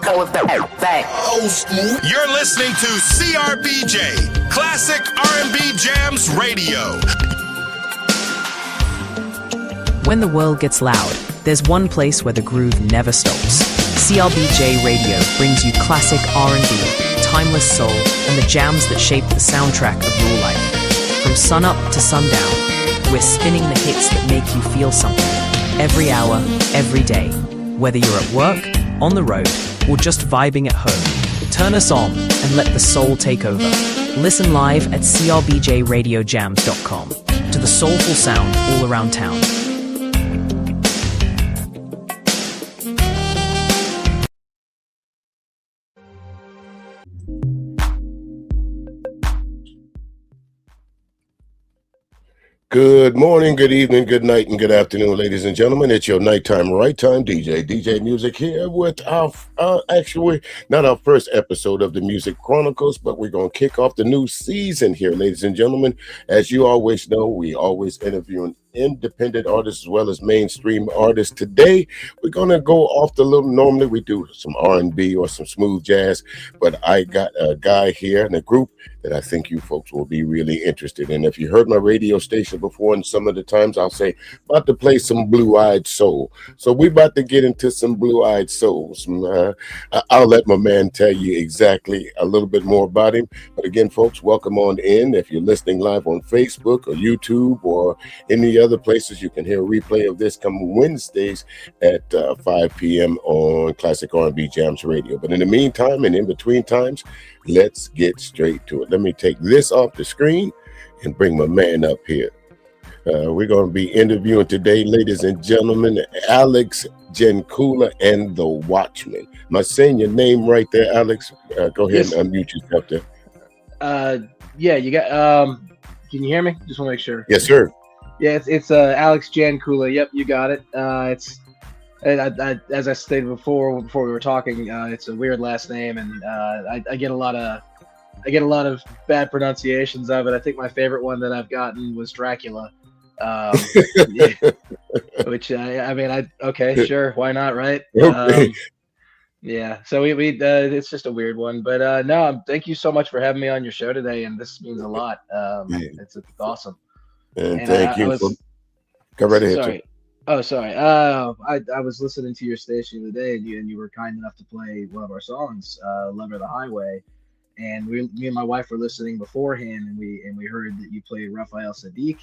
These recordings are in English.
Old school. You're listening to CRBJ, Classic R&B Jams Radio. When the world gets loud, there's one place where the groove never stops. CRBJ Radio brings you classic R&B, timeless soul, and the jams that shape the soundtrack of your life. From sunup to sundown, we're spinning the hits that make you feel something. Every hour, every day. Whether you're at work, on the road, or just vibing at home, turn us on and let the soul take over. Listen live at crbjradiojams.com to the soulful sound all around town. Good morning, good evening, good night, and good afternoon, ladies and gentlemen. It's your nighttime, right time DJ Music here with our, actually, not our first episode of the Music Chronicles, but we're going to kick off the new season here, ladies and gentlemen. As you always know, we always interviewing independent artists as well as mainstream artists. Today, we're going to go off the little, normally we do some R&B or some smooth jazz, but I got a guy here in a group that I think you folks will be really interested in. If you heard my radio station before, and some of the times I'll say, about to play some blue-eyed soul. So we're about to get into some blue-eyed souls. I'll let my man tell you exactly a little bit more about him. But again, folks, welcome on in. If you're listening live on Facebook or YouTube or any other places, you can hear a replay of this come Wednesdays at 5 p.m. on Classic R&B Jams Radio. But in the meantime and in between times, let's get straight to it. Let me take this off the screen and bring my man up here. We're going to be interviewing today, ladies and gentlemen, Alex Jancula and The Watchmen. Am I saying your name right there, Alex? Go ahead and unmute yourself there. Yeah, you got, can you hear me? Just want to make sure. Yes, sir. Yeah, it's Alex Jancula. Yep, you got it. It's as I stated before we were talking, it's a weird last name, and I get a lot of bad pronunciations of it. I think my favorite one that I've gotten was Dracula, yeah, which okay, sure, why not, right? Yeah, so we it's just a weird one, but no, thank you so much for having me on your show today, and this means a lot. It's awesome. And thank you. Go right ahead. Sorry. Oh, sorry. I was listening to your station the other day, and you were kind enough to play one of our songs, "Lover of the Highway," and me and my wife were listening beforehand, and we heard that you played Raphael Sadiq,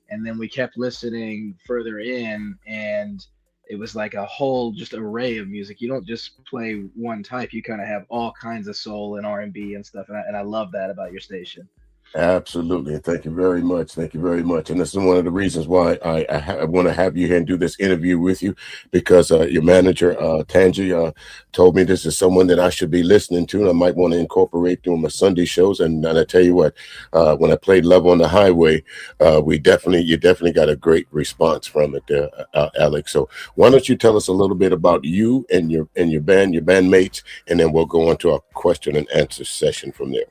and then we kept listening further in, and it was like a whole just array of music. You don't just play one type; you kind of have all kinds of soul and R&B and stuff, and I love that about your station. Absolutely. Thank you very much. Thank you very much. And this is one of the reasons why I want to have you here and do this interview with you, because your manager, Tangi, told me this is someone that I should be listening to, and I might want to incorporate doing my Sunday shows. And I tell you what, when I played Love on the Highway, you definitely got a great response from it there, Alex. So why don't you tell us a little bit about you and your bandmates, and then we'll go on to our question and answer session from there.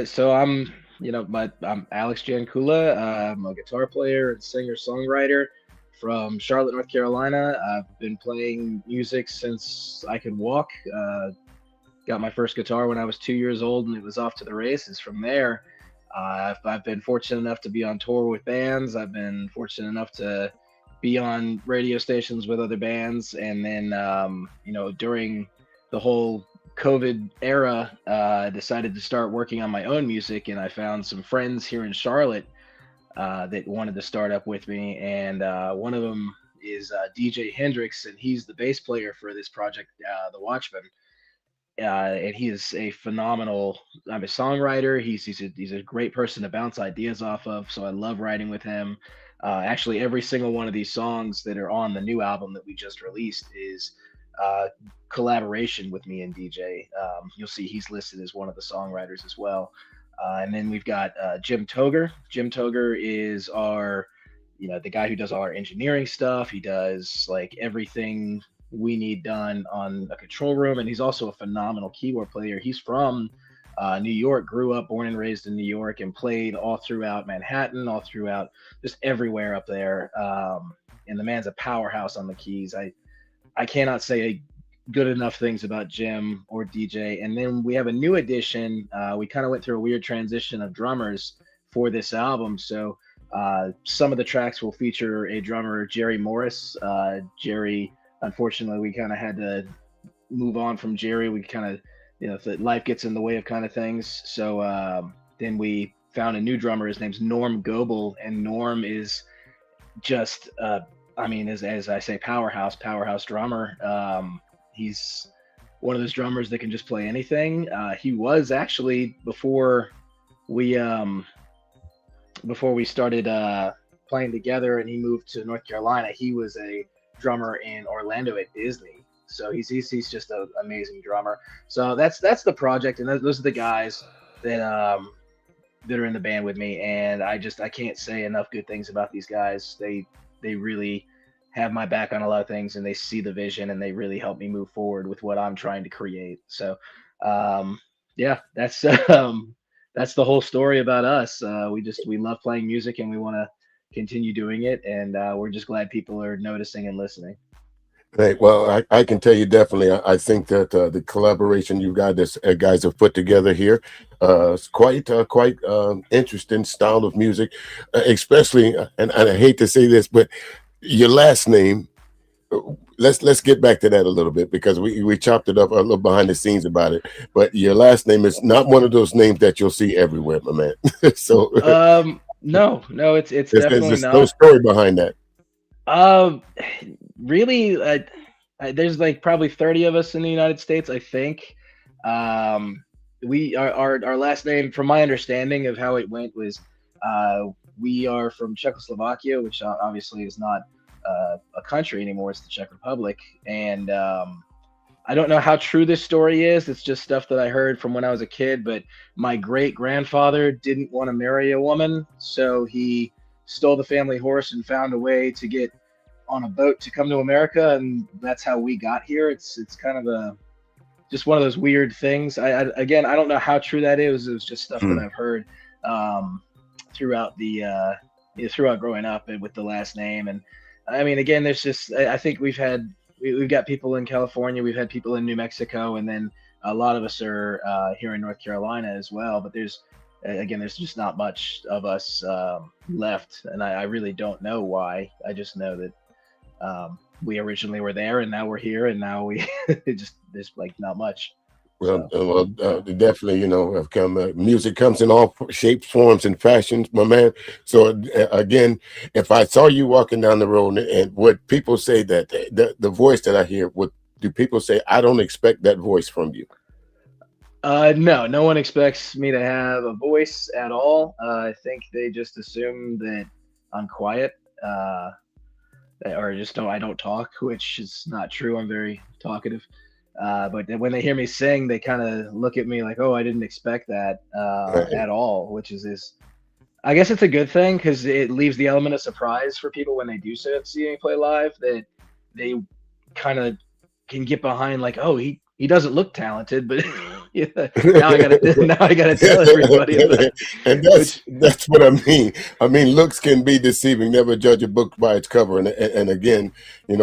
So I'm Alex Jancula. I'm a guitar player and singer-songwriter from Charlotte, North Carolina. I've been playing music since I could walk. Got my first guitar when I was 2 years old, and it was off to the races from there. I've been fortunate enough to be on tour with bands. I've been fortunate enough to be on radio stations with other bands, and then during the whole COVID era, I decided to start working on my own music, and I found some friends here in Charlotte that wanted to start up with me, and one of them is DJ Hendrix, and he's the bass player for this project, The Watchmen, and he is a phenomenal songwriter. He's a great person to bounce ideas off of, so I love writing with him. Actually, every single one of these songs that are on the new album that we just released is collaboration with me and DJ. You'll see he's listed as one of the songwriters as well. And then we've got Jim Toger. Jim Toger is our, the guy who does all our engineering stuff. He does like everything we need done on a control room, and he's also a phenomenal keyboard player. He's from New York, grew up, born and raised in New York, and played all throughout Manhattan, all throughout just everywhere up there. And the man's a powerhouse on the keys. I cannot say good enough things about Jim or DJ. And then we have a new addition. We kind of went through a weird transition of drummers for this album. So some of the tracks will feature a drummer, Jerry Morris. Jerry, unfortunately, we kind of had to move on from Jerry. We kind of, if life gets in the way of kind of things. So then we found a new drummer. His name's Norm Goebel, and Norm is just, as I say, powerhouse drummer. He's one of those drummers that can just play anything. He was actually before we started playing together, and he moved to North Carolina. He was a drummer in Orlando at Disney. So he's just an amazing drummer. So that's the project, and those are the guys that are in the band with me. And I can't say enough good things about these guys. They really have my back on a lot of things, and they see the vision, and they really help me move forward with what I'm trying to create. So that's that's the whole story about us. We love playing music, and we want to continue doing it, and we're just glad people are noticing and listening. Right. Well, I can tell you definitely. I think that the collaboration you guys have put together here is quite interesting style of music, especially. And I hate to say this, but your last name. Let's get back to that a little bit, because we chopped it up a little behind the scenes about it. But your last name is not one of those names that you'll see everywhere, my man. So no, it's definitely there's not. no story behind that. Really, there's like probably 30 of us in the United States, I think. Our last name, from my understanding of how it went, was we are from Czechoslovakia, which obviously is not a country anymore. It's the Czech Republic. And I don't know how true this story is. It's just stuff that I heard from when I was a kid. But my great grandfather didn't want to marry a woman, so he stole the family horse and found a way to get on a boat to come to America, and that's how we got here. It's kind of just one of those weird things. I don't know how true that is. It was just stuff that I've heard throughout throughout growing up and with the last name. And I mean, again, there's just, I think we've got people in California, we've had people in New Mexico, and then a lot of us are here in North Carolina as well. But there's just not much of us left, and I really don't know why. I just know that we originally were there, and now we're here, and now we there's like not much. Well, definitely, have come. Music comes in all shapes, forms, and fashions, my man. So again, if I saw you walking down the road, and would people say that the voice that I hear, do people say, I don't expect that voice from you? No one expects me to have a voice at all. I think they just assume that I'm quiet, or just I don't talk, which is not true. I'm very talkative. But when they hear me sing, they kind of look at me like, oh, I didn't expect that at all, which is I guess it's a good thing, because it leaves the element of surprise for people when they do see me play live, that they kind of can get behind, like, oh, he doesn't look talented, but yeah, now I gotta tell everybody about it. And that's what I mean. I mean, looks can be deceiving. Never judge a book by its cover. And again, a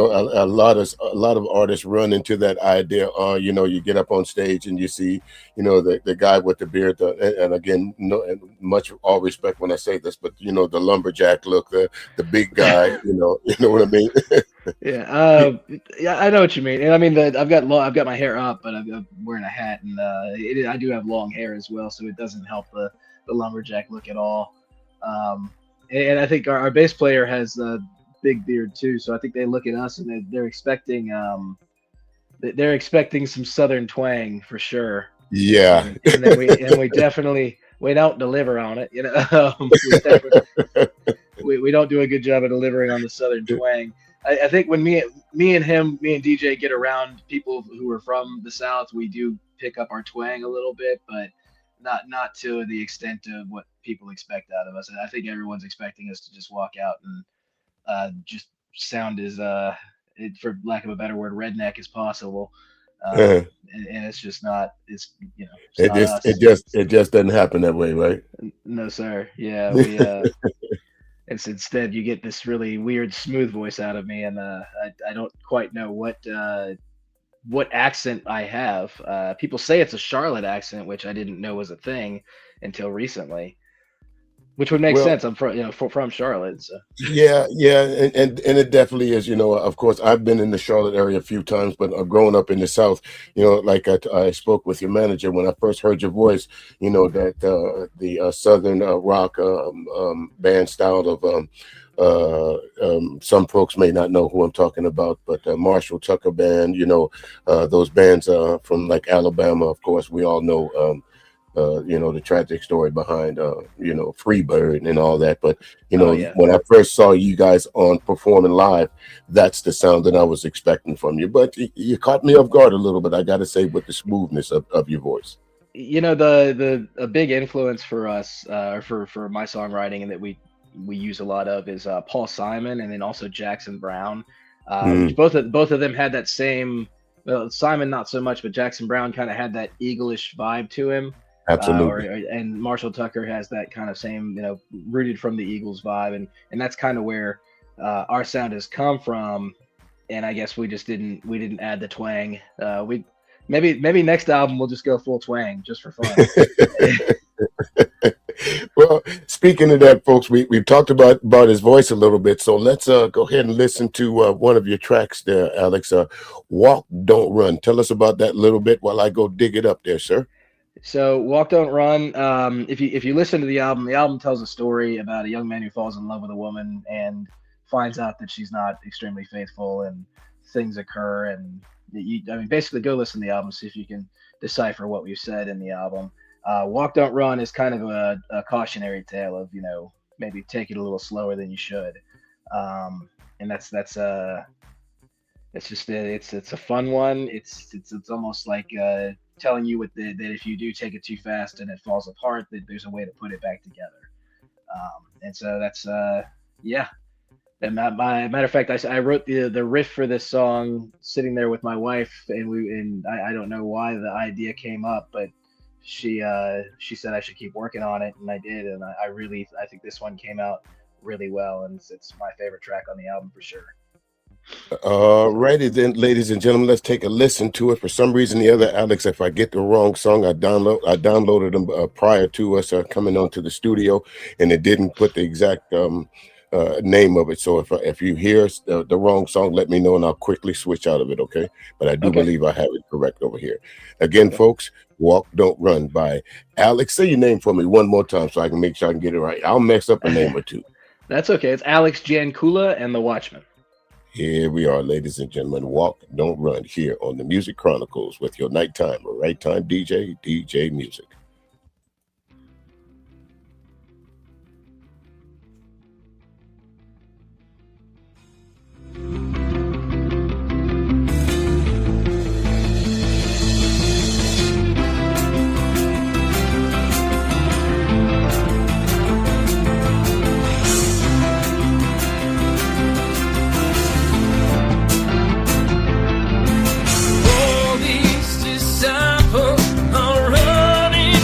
lot of artists run into that idea. You get up on stage and you see, the guy with the beard. And again, much all respect when I say this, but the lumberjack look, the big guy. You know what I mean. Yeah, I know what you mean. And I mean, I've got my hair up, but I'm wearing a hat, and I do have long hair as well, so it doesn't help the lumberjack look at all. And I think our bass player has a big beard too, so I think they look at us and they're expecting some Southern twang for sure. Yeah, and then we definitely don't deliver on it. We don't do a good job of delivering on the Southern twang. I think when me and DJ get around people who are from the South, we do pick up our twang a little bit, but not to the extent of what people expect out of us. And I think everyone's expecting us to just walk out and just sound as, for lack of a better word, redneck as possible. And it's just not. It just doesn't happen that way, right? No, sir. Yeah, we. It's instead you get this really weird, smooth voice out of me, and I don't quite know what what accent I have. People say it's a Charlotte accent, which I didn't know was a thing until recently. Which would make Well, sense. I'm from Charlotte, so. yeah, and it definitely is. Of course, I've been in the Charlotte area a few times, but growing up in the South, like I spoke with your manager when I first heard your voice. That the Southern rock band style of some folks may not know who I'm talking about, but Marshall Tucker Band. Those bands from like Alabama. Of course, we all know. The tragic story behind, Freebird and all that. But, Oh yeah. when I first saw you guys on performing live, that's the sound that I was expecting from you. But you caught me off guard a little bit, I got to say, with the smoothness of your voice. A big influence for us, for my songwriting, and that we use a lot of is Paul Simon, and then also Jackson Browne. Which both of them had that same. Well, Simon not so much, but Jackson Browne kind of had that eagle-ish vibe to him. Absolutely. And Marshall Tucker has that kind of same, rooted from the Eagles vibe, and that's kind of where our sound has come from. And I guess we didn't add the twang. We maybe next album we'll just go full twang just for fun. Well, speaking of that, folks, we've talked about his voice a little bit, so let's go ahead and listen to one of your tracks there, Alex. Walk, Don't Run. Tell us about that a little bit while I go dig it up there, sir. So Walk Don't Run. If you listen to the album tells a story about a young man who falls in love with a woman and finds out that she's not extremely faithful, and things occur. And basically go listen to the album, see if you can decipher what we've said in the album. Walk Don't Run is kind of a cautionary tale of, maybe take it a little slower than you should. And that's it's just it's a fun one. It's almost like telling you that if you do take it too fast and it falls apart, that there's a way to put it back together. And so that's yeah. And matter of fact, I wrote the riff for this song sitting there with my wife, and I don't know why the idea came up, but she said I should keep working on it, and I did, and I think this one came out really well, and it's my favorite track on the album for sure. Righty then, ladies and gentlemen, let's take a listen to it. For some reason, the other Alex, if I get the wrong song, I downloaded them prior to us coming onto the studio, and it didn't put the exact name of it. So if you hear the wrong song, let me know, and I'll quickly switch out of it. Okay, but I do believe I have it correct over here. Again, folks, Walk Don't Run by Alex. Say your name for me one more time so I can make sure I can get it right. I'll mess up a name or two. That's okay. It's Alex Jancula and The Watchmen. Here we are, ladies and gentlemen. Walk Don't Run here on the Music Chronicles with your nighttime or right time DJ Music. All these disciples are running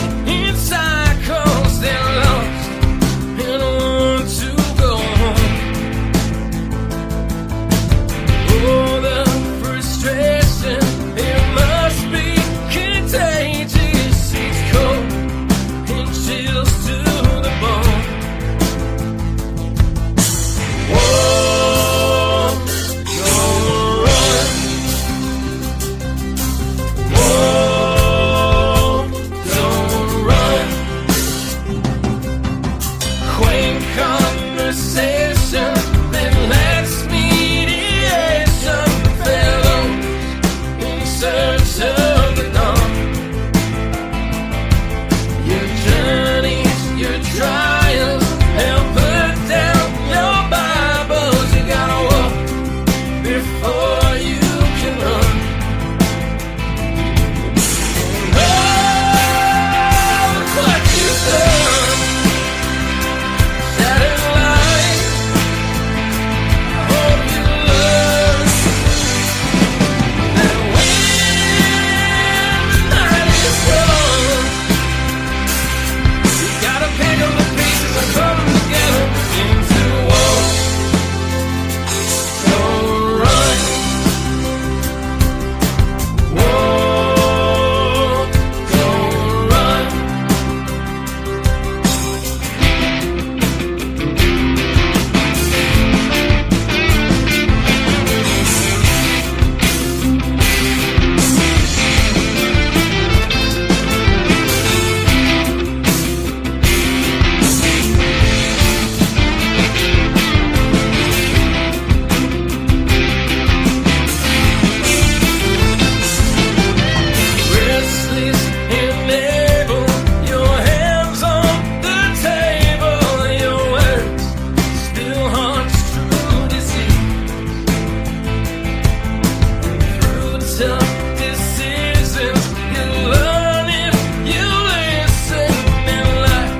tough decisions. You learn if you listen, and life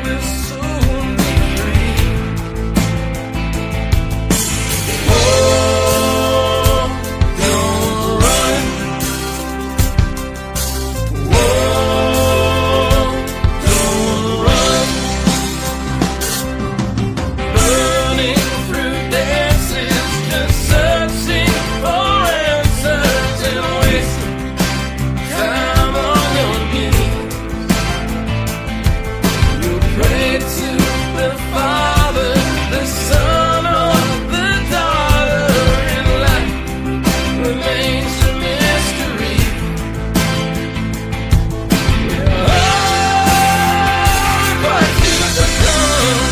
will soon be free. Oh, don't run. Oh, don't run. Burning through dances, just searching for answers and wasting time on your knees. You pray to the Father, the Son, or the Daughter, and life remains a mystery. Oh, but you succumb.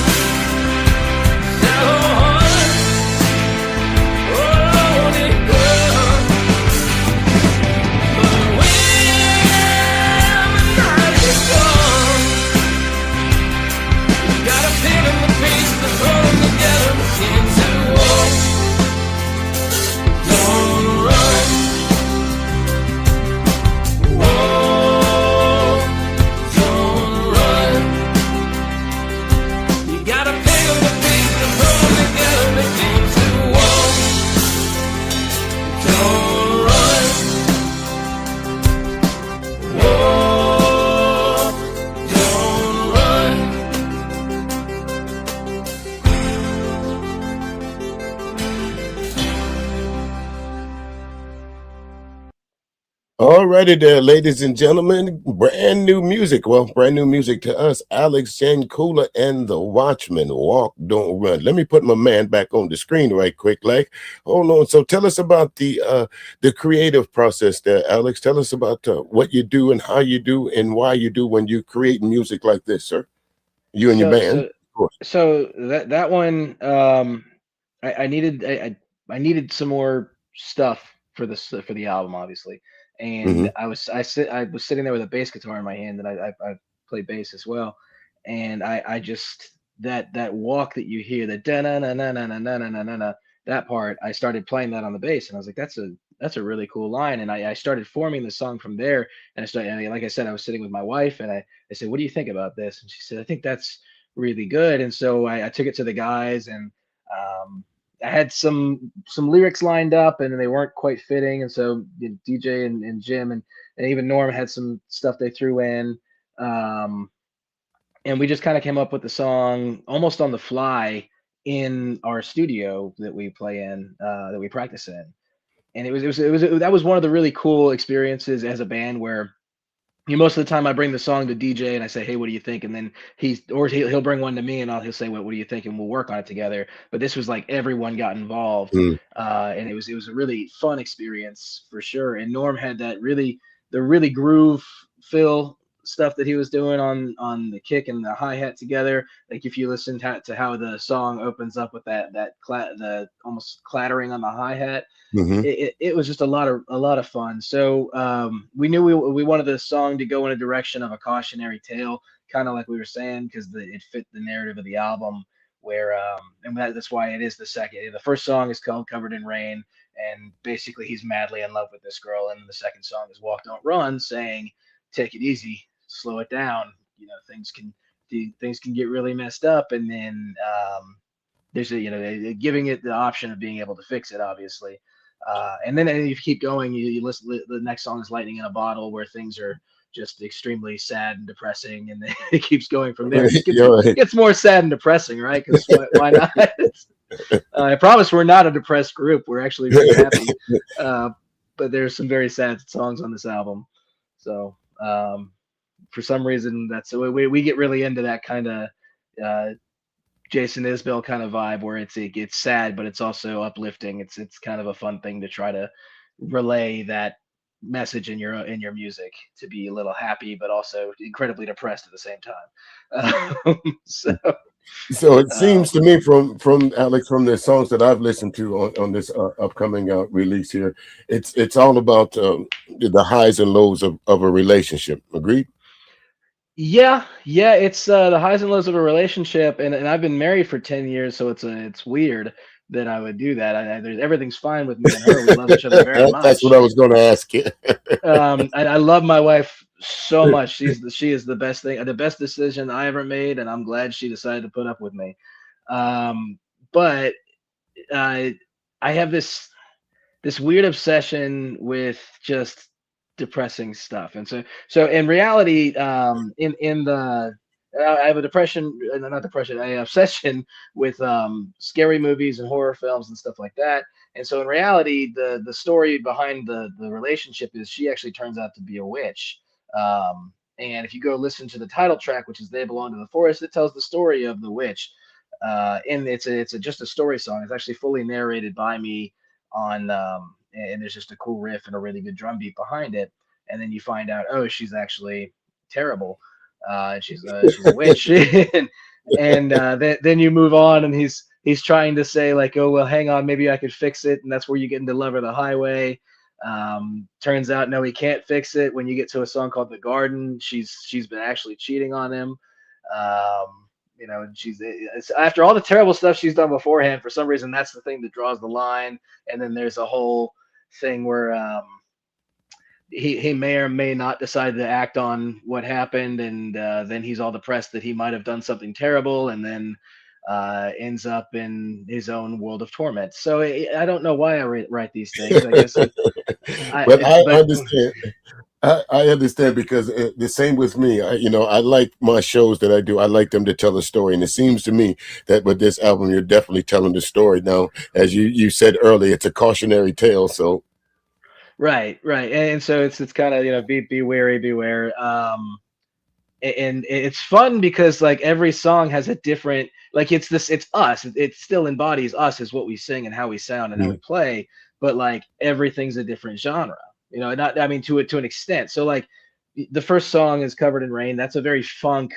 Shallow heart, oh, it comes. But when the night is gone, you gotta pick up the pieces and throw them together, begin to walk. Don't run. Oh, don't run. You gotta pick up the pieces and throw them together, begin to walk. Don't run. Oh, don't run. Alrighty there, ladies and gentlemen. Brand new music. Well, brand new music to us. Alex Jancula and the Watchmen. Walk, don't run. Let me put my man back on the screen right quick. Like, hold on. So tell us about the creative process there, Alex. Tell us about what you do and how you do and why you do when you create music like this, sir. You and your So band, so of course. so that one, I needed I needed some more stuff for the album, obviously. Mm-hmm. And I was sitting there with a bass guitar in my hand, and I play bass as well. And I just that walk that you hear, the da na na na na na na na na na, that part, I started playing that on the bass, and I was like, that's a really cool line. And I started forming the song from there. And like I said, I was sitting with my wife, and I said, what do you think about this? And she said, I think that's really good. And so I took it to the guys, and I had some lyrics lined up, and they weren't quite fitting. And so DJ and Jim and even Norm had some stuff they threw in. Um, and we just kind of came up with the song almost on the fly in our studio that we play in, that we practice in. And that was one of the really cool experiences as a band, where most of the time I bring the song to DJ and I say, "Hey, what do you think?" And then he'll bring one to me, and he'll say, "What do you think?" And we'll work on it together. But this was like everyone got involved, and it was a really fun experience for sure. And Norm had the really groove fill stuff that he was doing on the kick and the hi-hat together. Like, if you listen to how the song opens up with the almost clattering on the hi-hat, Mm-hmm. it was just a lot of fun. So we knew we wanted the song to go in a direction of a cautionary tale, kind of like we were saying, because it fit the narrative of the album. Where and that's why it is the second. The first song is called "Covered in Rain," and basically he's madly in love with this girl. And the second song is "Walk Don't Run," saying, take it easy, slow it down. Things can get really messed up. And then there's giving it the option of being able to fix it, obviously. And then if you keep going, you listen. The next song is "Lightning in a Bottle," where things are just extremely sad and depressing, and then it keeps going from there. It gets more sad and depressing, right? Because why not? I promise we're not a depressed group. We're actually very happy. But there's some very sad songs on this album. So for some reason, that's we get really into that kind of Jason Isbell kind of vibe, where it's sad, but it's also uplifting. It's kind of a fun thing to try to relay that message in your music, to be a little happy, but also incredibly depressed at the same time. So it seems to me, from Alex, from the songs that I've listened to on this upcoming release here, it's all about the highs and lows of a relationship. Agreed? Yeah, it's the highs and lows of a relationship, and I've been married for 10 years, so it's weird. that I would do that. There's everything's fine with me and her. We love each other very That's what much. I was going to ask you. I love my wife so much. She is the best thing, the best decision I ever made, and I'm glad she decided to put up with me. But uh, I have this weird obsession with just depressing stuff, and so in reality, in the I have a depression, not depression, I obsession with scary movies and horror films and stuff like that. And so in reality, the story behind the relationship is she actually turns out to be a witch. And if you go listen to the title track, which is "They Belong to the Forest," it tells the story of the witch. And just a story song. It's actually fully narrated by me on, and there's just a cool riff and a really good drum beat behind it. And then you find out, oh, she's actually terrible. And she's a witch. And then you move on, and he's trying to say like, oh well, hang on, maybe I could fix it, and that's where you get into "Love of the Highway." Turns out no, he can't fix it. When you get to a song called "The Garden," she's been actually cheating on him. And it's after all the terrible stuff she's done beforehand, for some reason that's the thing that draws the line. And then there's a whole thing where he may or may not decide to act on what happened, and then he's all depressed that he might have done something terrible, and then ends up in his own world of torment. So I don't know why I write these things. I guess I understand. I understand because the same with me. I like my shows that I do. I like them to tell a story, and it seems to me that with this album, you're definitely telling the story. Now, as you said earlier, it's a cautionary tale. So, right, and so it's kind of be wary, beware. And it's fun because like every song has a different, like it's us. It still embodies us as what we sing and how we sound and how we play, but like everything's a different genre. Not, I mean, to an extent. So like the first song is "Covered in Rain." That's a very funk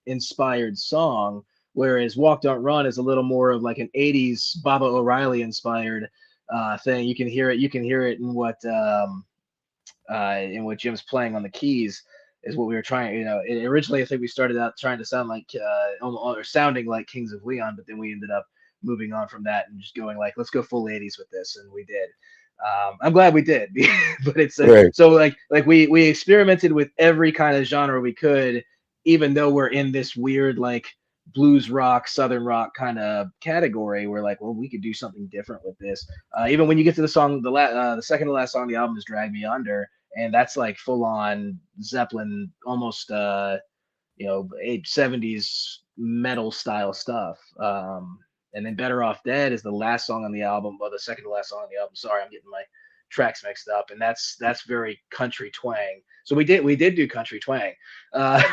inspired song, whereas "Walk Don't Run" is a little more of like an 80s Baba O'Reilly inspired thing. You can hear it in what Jim's playing on the keys is what we were trying. Originally I think we started out trying to sound like or sounding like Kings of Leon, but then we ended up moving on from that and just going like, let's go full 80s with this, and we did. I'm glad we did. But it's right. So like we experimented with every kind of genre we could, even though we're in this weird like blues rock, southern rock kind of category. We're like, well, we could do something different with this. Even when you get to the song, the second to last song on the album is "Drag Me Under," and that's like full on Zeppelin, almost 70s metal style stuff. And then "Better Off Dead" is the last song on the album, or the second to last song on the album. Sorry, I'm getting my tracks mixed up, and that's very country twang. So we did do country twang,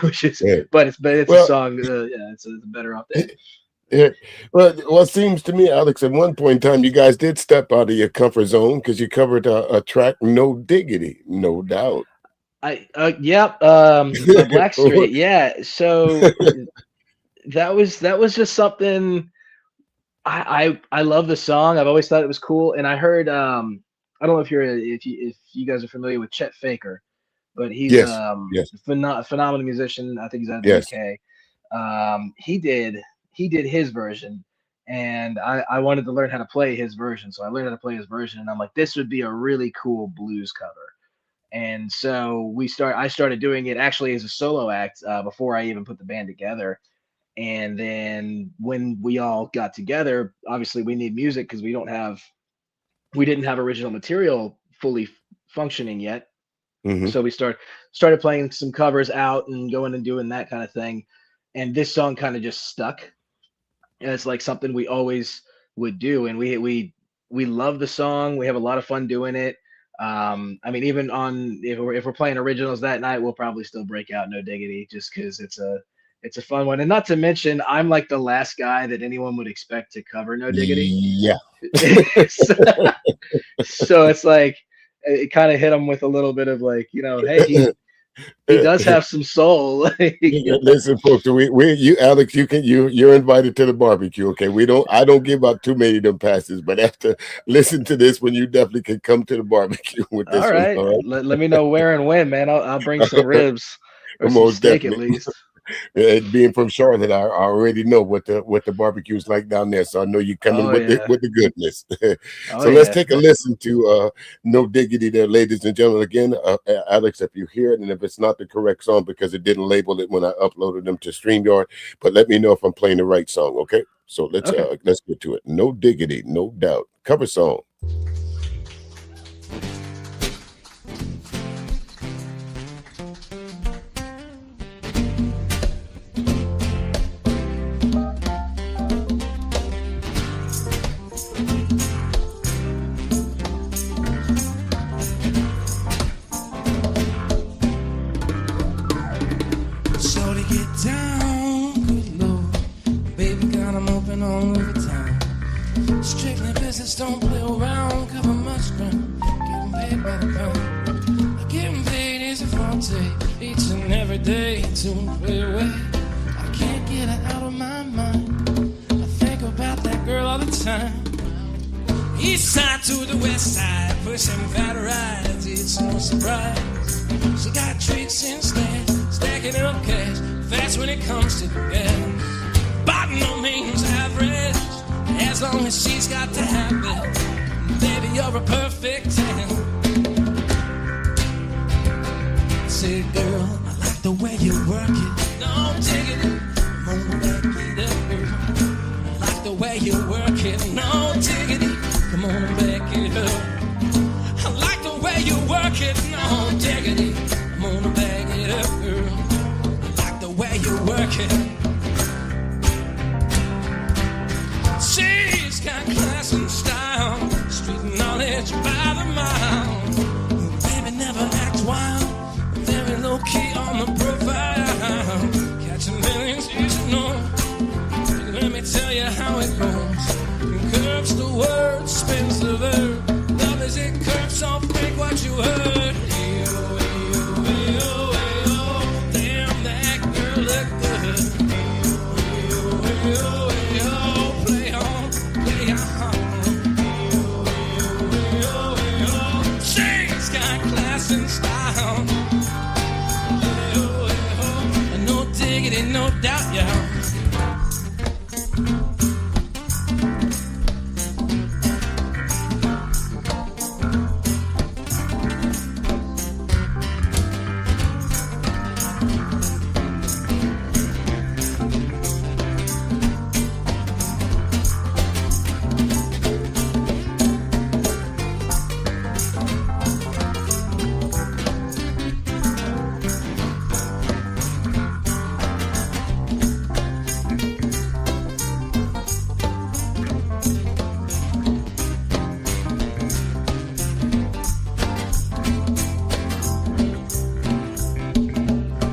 which is, but it's a song. It's "Better Off Dead." Yeah. Well, it seems to me, Alex, at one point in time, you guys did step out of your comfort zone because you covered a track, "No Diggity," no doubt. Blackstreet, yeah. So that was just something. I love the song. I've always thought it was cool, and I heard I don't know if you guys are familiar with Chet Faker, but he's yes. Phenomenal musician. I think he's out of the UK. He did his version, and I wanted to learn how to play his version, so I learned how to play his version, and I'm like, this would be a really cool blues cover. And so I started doing it actually as a solo act before I even put the band together. And then when we all got together, obviously we need music because we didn't have original material fully functioning yet. Mm-hmm. So we started playing some covers out and going and doing that kind of thing. And this song kind of just stuck. And it's like something we always would do. And we love the song. We have a lot of fun doing it. I mean, even if we're playing originals that night, we'll probably still break out "No Diggity" just because it's a fun one. And not to mention, I'm like the last guy that anyone would expect to cover "No Diggity." Yeah. So it's like, it kind of hit him with a little bit of like, hey, he does have some soul. Listen, folks, you, Alex, you're invited to the barbecue. Okay. I don't give out too many of them passes, but after listen to this one, you definitely can come to the barbecue with this all right. one. All right. Let me know where and when, man. I'll bring some ribs or some Most steak definitely. at least. Being from Charlotte, I already know what the barbecue's like down there. So I know you coming Oh with yeah. the goodness. Oh So let's yeah. take a listen to No Diggity there, ladies and gentlemen. Again, Alex, if you hear it, and if it's not the correct song because it didn't label it when I uploaded them to StreamYard, but let me know if I'm playing the right song, okay? So let's Okay. get to it. No Diggity, no doubt. Cover song. So to get down, good Lord, baby got 'em open all over town. Strictly business, don't play around, cover much ground, getting paid by the pound. Getting paid is a forte, each and every day, to play away. I can't get her out of my mind, I think about that girl all the time. East side to the west side, pushing fat rides, it's no surprise. She got tricks in stash, stacking up cash, fast when it comes to the gas. By no means average, as long as she's got to have it. Baby, you're a perfect 10. Say, girl, I like the way you work it. Don't take it, come on, back it up, girl. I like the way you work it. No diggity, come on, back it up. I like the way you work it. No diggity, come on, back it up, girl. I like the way you work it. She's got class and style, street knowledge by the mile. Baby never acts wild, very low key on the profile. Catching millions, you should know. Let me tell you how it goes. Curves the word, spins the verb. Love as it curves, so break what you heard. Ayo, ayo, ayo, ayo. Damn, that girl look good. Ayo, ayo, ayo, play on, play on. Ayo, ayo, ayo. She's got class and style. Ayo, ayo. No diggity, no doubt, y'all.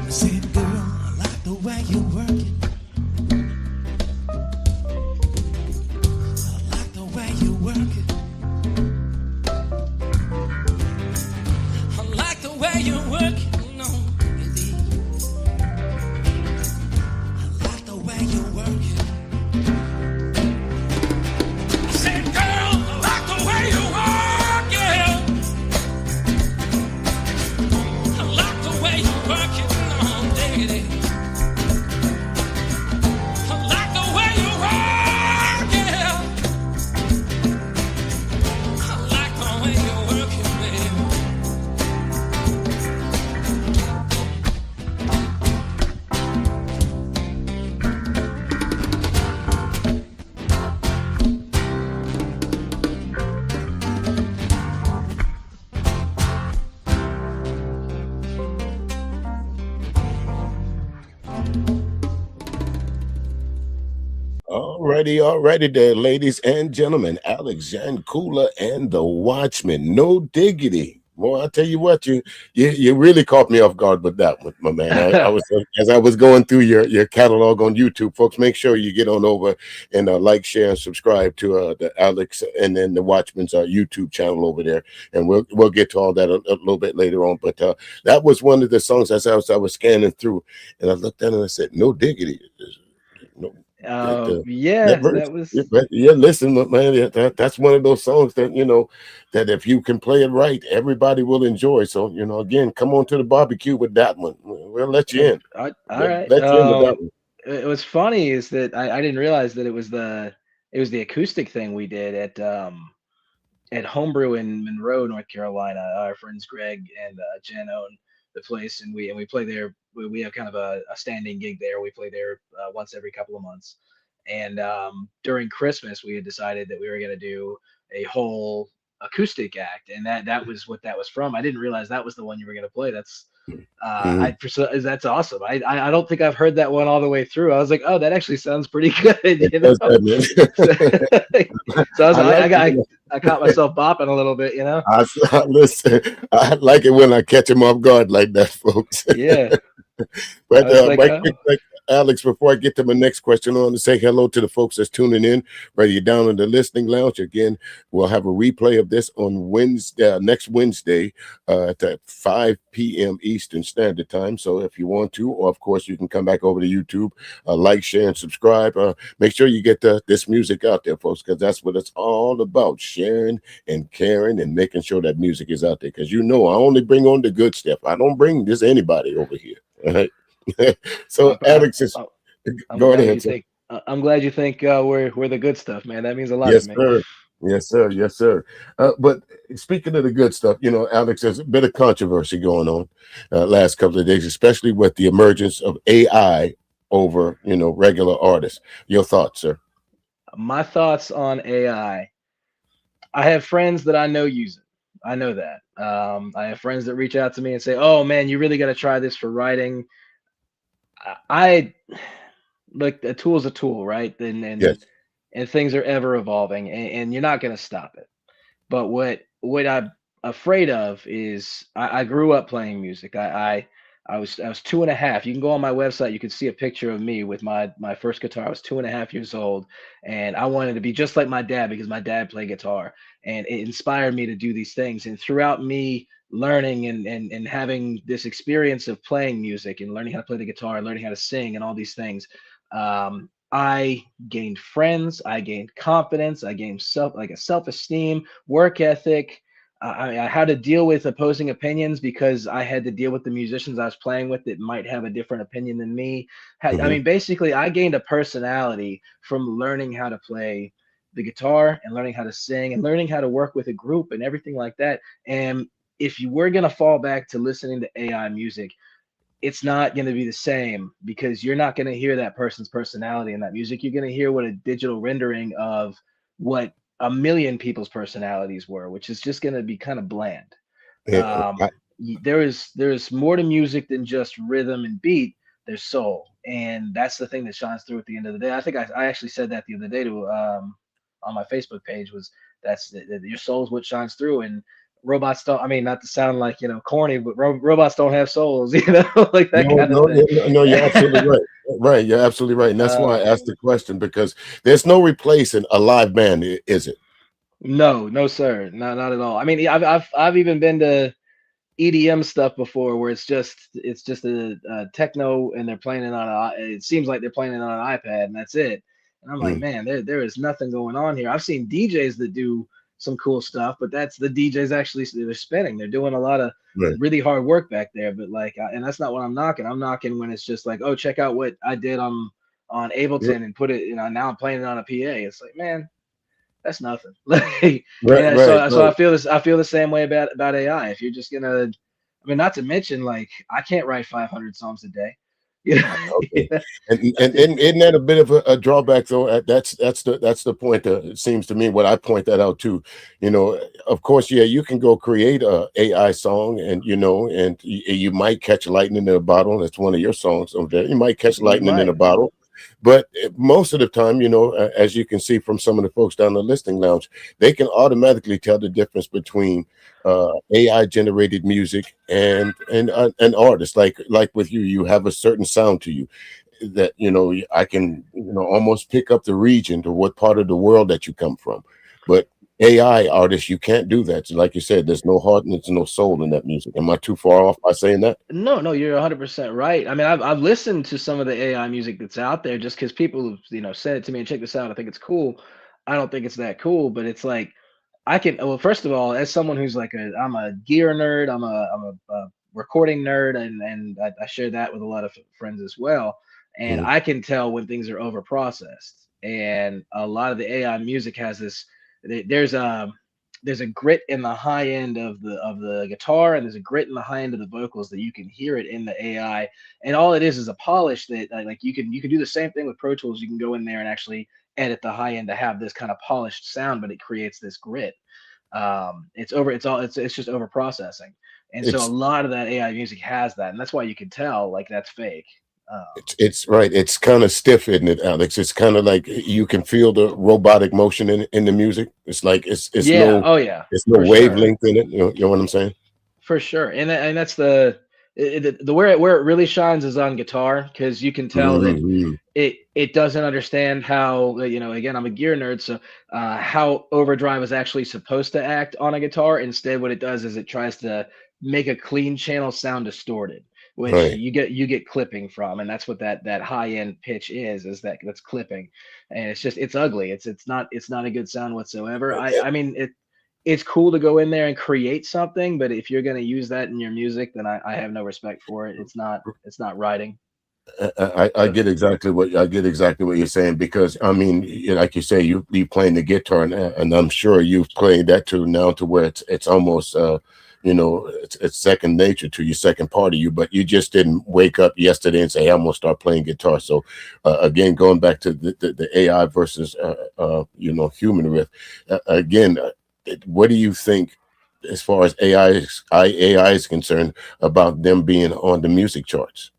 Say, girl, I like the way you work it. I like the way you work it. I like the way you work it. No, indeed. I like the way you work it. I said, girl, I like the way you work it. I like the way you work it. No, diggity. I like the way you work it. I like the way you work it, baby. Alrighty there, ladies and gentlemen. Alex Jancula and the Watchmen. No diggity. Well, I tell you what, you really caught me off guard with that one, my man. I was as I was going through your catalog on YouTube, folks. Make sure you get on over and like, share, and subscribe to the Alex and then the Watchmen's YouTube channel over there, and we'll get to all that a little bit later on. But that was one of the songs as I was scanning through, and I looked at it and I said, "No diggity." No, Yeah, That verse. that was. Yeah, listen, man, that's one of those songs that, that if you can play it right, everybody will enjoy. So, again, come on to the barbecue with that one. We'll let you in. All We'll right. let you in with that one. What's funny is that I didn't realize that it was the acoustic thing we did at Homebrew in Monroe, North Carolina. Our friends Greg and Jen own the place, and we play there. We have kind of a standing gig there. We play there once every couple of months. And during Christmas, we had decided that we were going to do a whole acoustic act, and that was what that was from. I didn't realize that was the one you were going to play. Mhm. That's awesome. I don't think I've heard that one all the way through. I was like, oh, that actually sounds pretty good, It does that, So, man. so I like it. I caught myself bopping a little bit. Listen, I like it when I catch him off guard like that, folks. Yeah, I But was like, right oh, quick, like Alex, before I get to my next question, I want to say hello to the folks that's tuning in. Whether you're down in the listening lounge, again, we'll have a replay of this on Wednesday, next Wednesday, at 5 p.m. Eastern Standard Time. So if you want to, or of course, you can come back over to YouTube, like, share, and subscribe. Make sure you get this music out there, folks, because that's what it's all about: sharing and caring and making sure that music is out there. Because I only bring on the good stuff. I don't bring just anybody over here. All right. So I'm, I'm, Alex is I'm go glad you ahead, sir. think. I'm glad you think we're the good stuff, man. That means a lot to Yes, me. sir. Yes, sir. Yes, sir. But speaking of the good stuff, Alex, there's a bit of controversy going on last couple of days, especially with the emergence of AI over, regular artists. Your thoughts, sir? My thoughts on AI. I have friends that I know use it. I know that. I have friends that reach out to me and say, "Oh man, you really got to try this for writing." I like a tool's a tool, right? Yes. And things are ever evolving, and you're not going to stop it. But what I'm afraid of is I grew up playing music. I was 2.5. You can go on my website. You can see a picture of me with my first guitar. I was 2.5 years old, and I wanted to be just like my dad because my dad played guitar, and it inspired me to do these things. And throughout me learning and having this experience of playing music and learning how to play the guitar, learning how to sing, and all these things, I gained friends. I gained confidence. I gained self-esteem, work ethic. I how to deal with opposing opinions because I had to deal with the musicians I was playing with that might have a different opinion than me. I Hmm. mean, basically, I gained a personality from learning how to play the guitar and learning how to sing and learning how to work with a group and everything like that. And if you were going to fall back to listening to AI music, it's not going to be the same because you're not going to hear that person's personality in that music. You're going to hear what a digital rendering of what a million people's personalities were, which is just going to be kind of bland. Yeah, There is more to music than just rhythm and beat. There's soul, and that's the thing that shines through at the end of the day. I think I actually said that the other day to on my Facebook page was that your soul is what shines through, and robots don't. I mean, not to sound like corny, but robots don't have souls, like that no, kind of no, thing. no, you're absolutely right. Right, you're absolutely right, and that's why I um, asked the question because there's no replacing a live band, is it? no, no, sir, not at all. I mean, I've even been to EDM stuff before where it's just a techno and they're playing it it seems like they're playing it on an iPad and that's it. And I'm like, Mm, man, there is nothing going on here. I've seen DJs that do some cool stuff, but that's the DJs actually they're spinning. They're doing a lot of right. really hard work back there. But and that's not what I'm knocking. I'm knocking when it's just like, oh, check out what I did on Ableton and put it, now I'm playing it on a PA. It's like, man, that's nothing. Like, Right, and right, so right. I feel this. I feel the same way about AI. If you're just gonna, I mean, not to mention, like, I can't write 500 songs a day. You know, Okay, and isn't that a bit of a drawback though? That's the point. It seems to me what I point that out too. Of course, yeah, you can go create a AI song, and you might catch lightning in a bottle. That's one of your songs over there. You might catch you lightning in a might. bottle, but most of the time, as you can see from some of the folks down the listening lounge, they can automatically tell the difference between AI generated music and an artist. Like with you, you have a certain sound to you that I can almost pick up the region to what part of the world that you come from. But AI artists, you can't do that. So like you said, there's no heart and there's no soul in that music. Am I too far off by saying that? No, you're 100% right. I mean, I've listened to some of the AI music that's out there just because people have, said it to me and check this out. I think it's cool. I don't think it's that cool, but it's like I can. Well, first of all, as someone who's like I'm a gear nerd. I'm a recording nerd, and I share that with a lot of friends as well. And Mm. I can tell when things are over processed. And a lot of the AI music has this. There's a grit in the high end of the guitar, and there's a grit in the high end of the vocals that you can hear it in the AI. And all it is a polish that like you can do the same thing with Pro Tools. You can go in there and actually edit the high end to have this kind of polished sound, but it creates this grit. It's just over processing. And so a It's lot of that AI music has that, and that's why you can tell like that's fake. it's right. It's kind of stiff, isn't it, Alex? It's kind of like you can feel the robotic motion in the music. It's like Yeah, oh yeah, it's no for sure. wavelength in it. You know what I'm saying? For sure, and that's the where it really shines is on guitar, because you can tell that Mhm. it doesn't understand how, again, I'm a gear nerd, so how overdrive is actually supposed to act on a guitar. Instead, what it does is it tries to make a clean channel sound distorted, which Right. you get clipping from, and that's what that high end pitch is that's clipping. And it's ugly. It's not a good sound whatsoever. I mean, it's cool to go in there and create something, but if you're going to use that in your music, then I have no respect for it. It's not writing. I So get exactly what you're saying, because I mean, like you say, you playing the guitar, and I'm sure you've played that too now to where it's almost it's second nature to you, second part of you. But you just didn't wake up yesterday and say, hey, I'm gonna start playing guitar. So again, going back to the AI versus human riff again. What do you think as far as AI is concerned about them being on the music charts?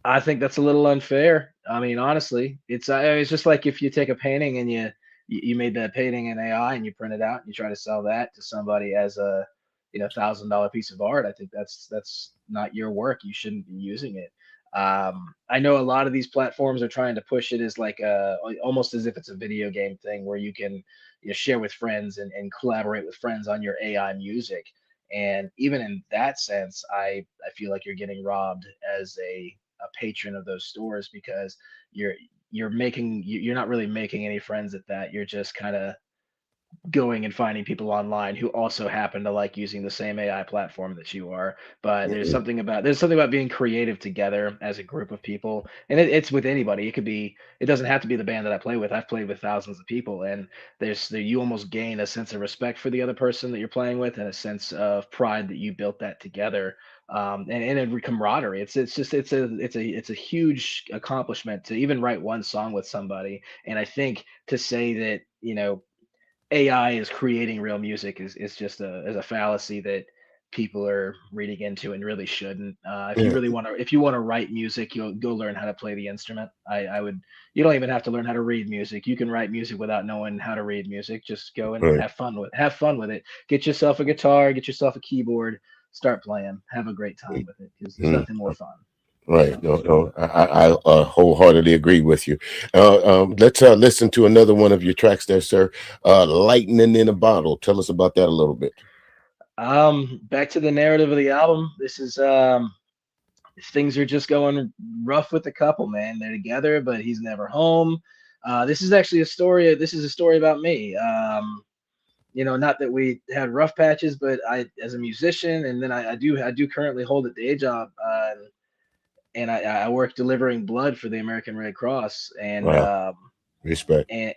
I think that's a little unfair. I mean, honestly, it's just like if you take a painting and you made that painting in AI and you print it out and you try to sell that to somebody as a $1,000 piece of art. I think that's not your work. You shouldn't be using it. I know a lot of these platforms are trying to push it as like almost as if it's a video game thing where you can share with friends and collaborate with friends on your AI music. And even in that sense, I feel like you're getting robbed as a patron of those stores, because you're you're not really making any friends at that. You're just kind of going and finding people online who also happen to like using the same AI platform that you are. But there's something about being creative together as a group of people, and it's with anybody. It doesn't have to be the band that I play with. I've played with thousands of people, and you almost gain a sense of respect for the other person that you're playing with, and a sense of pride that you built that together. And a camaraderie. It's a huge accomplishment to even write one song with somebody. And I think to say that AI is creating real music is just a fallacy that people are reading into and really shouldn't. Yeah. If you want to write music, you'll go learn how to play the instrument. I would. You don't even have to learn how to read music. You can write music without knowing how to read music. Just go and Right. have fun with it. Get yourself a guitar, get yourself a keyboard, start playing, have a great time with it, because there's Mm. nothing more fun. Right. No, no, I wholeheartedly agree with you. Let's listen to another one of your tracks there, sir. Lightning in a Bottle. Tell us about that a little bit. Back to the narrative of the album. This is things are just going rough with the couple, man. They're together, but he's never home. This is actually a story. This is a story about me. Not that we had rough patches, but as a musician, and then I do currently hold a day job, and I work delivering blood for the American Red Cross, and Wow. Respect. and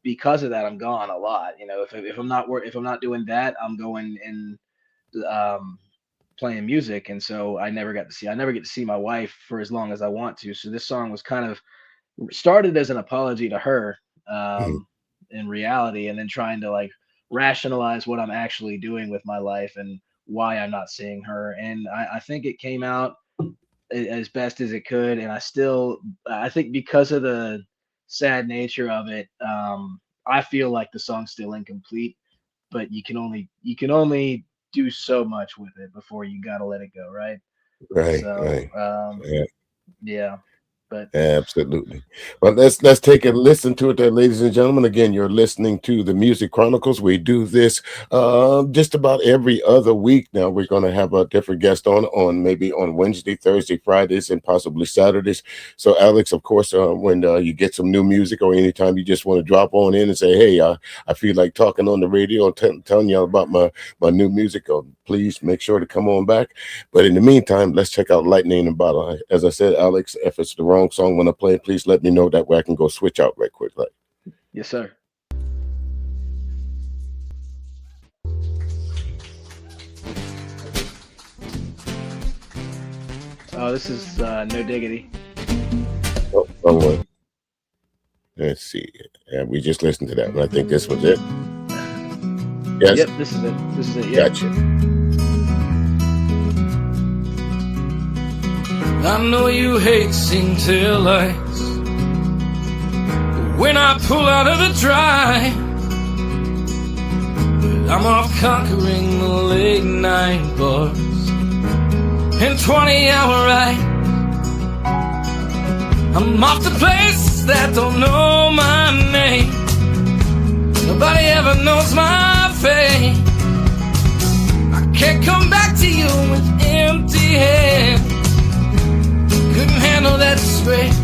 because of that, I'm gone a lot. If I'm not doing that, I'm going and um, playing music, and so I never get to see my wife for as long as I want to. So this song was kind of started as an apology to her, Mhm. in reality, and then trying to like rationalize what I'm actually doing with my life and why I'm not seeing her. And I think it came out as best as it could. And I think because of the sad nature of it, I feel like the song's still incomplete, but you can only do so much with it before you gotta let it go, right? Right. So Right. Yeah. yeah. But Absolutely. Well, let's take a listen to it there, ladies and gentlemen. Again, you're listening to the Music Chronicles. We do this just about every other week. Now we're going to have a different guest on maybe on Wednesday, Thursday, Fridays, and possibly Saturdays. So, Alex, of course, when you get some new music or anytime you just want to drop on in and say, hey, I feel like talking on the radio and telling you about my new music, please make sure to come on back. But in the meantime, let's check out Lightning in a Bottle. As I said, Alex, if it's the wrong song when I play it, please let me know. That way I can go switch out right quick. Yes, sir. Oh, this is No Diggity. Oh, wrong one. Let's see. Yeah, we just listened to that one. I think this was it. Yes. Yep, this is it. This is it. Yep. Gotcha. I know you hate seeing tail lights, but when I pull out of the drive, I'm off conquering the late night bars and 20-hour ride. I'm off to places that don't know my name. Nobody ever knows my fate. I can't come back to you with empty hands. Couldn't handle that disgrace.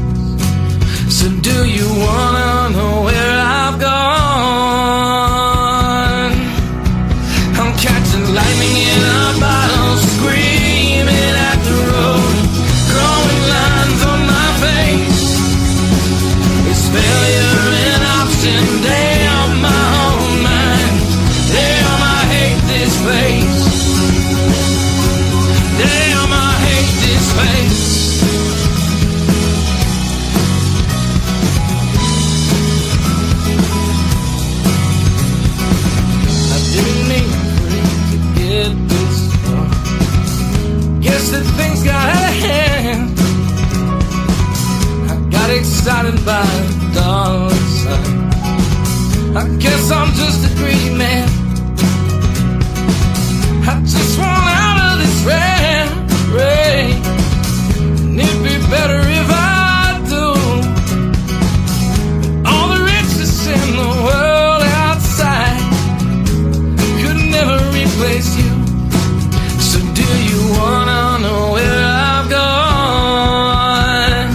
So do you wanna know where I've gone? I'm catching lightning in a bottle, screaming at the road, drawing lines on my face. It's failure and option day on my own mind. Damn, I hate this place. Damn, I hate this place. That things got out of hand. I got excited by the dollar sign. I guess I'm just a greedy man. I just want out of this rat race, and it'd be better if I do. All the riches in the world outside could never replace you. So do you wanna know where I've gone?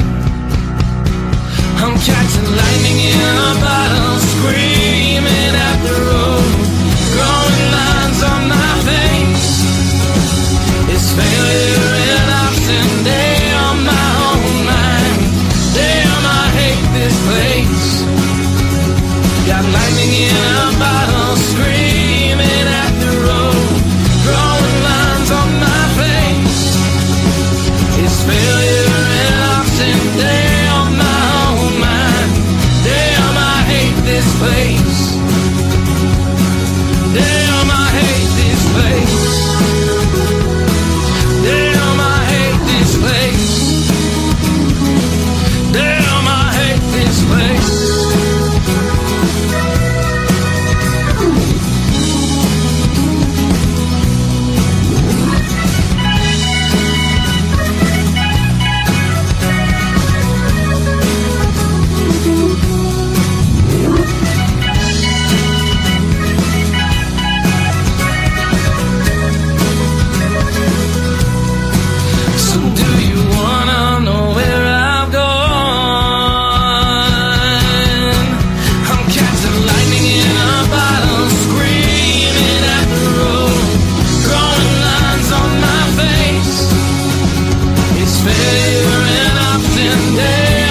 I'm catching lightning in a bottle, screaming at the road, drawing lines on my face. It's failure and option day on my own mind. Damn, I hate this place. Got lightning in a bottle, screaming at the road, drawing lines on my face. It's failure and option day on my own mind. Damn, I hate this place. Damn, I hate this place. Damn, I hate this place.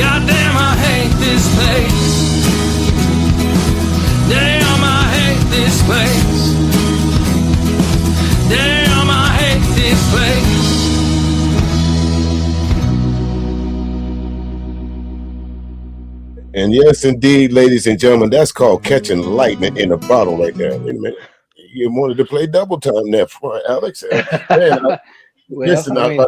Damn, I hate this place. And yes, indeed, ladies and gentlemen, that's called catching lightning in a bottle right there. Wait a minute. You wanted to play double time there for Alex. Man, Well, listen, I mean,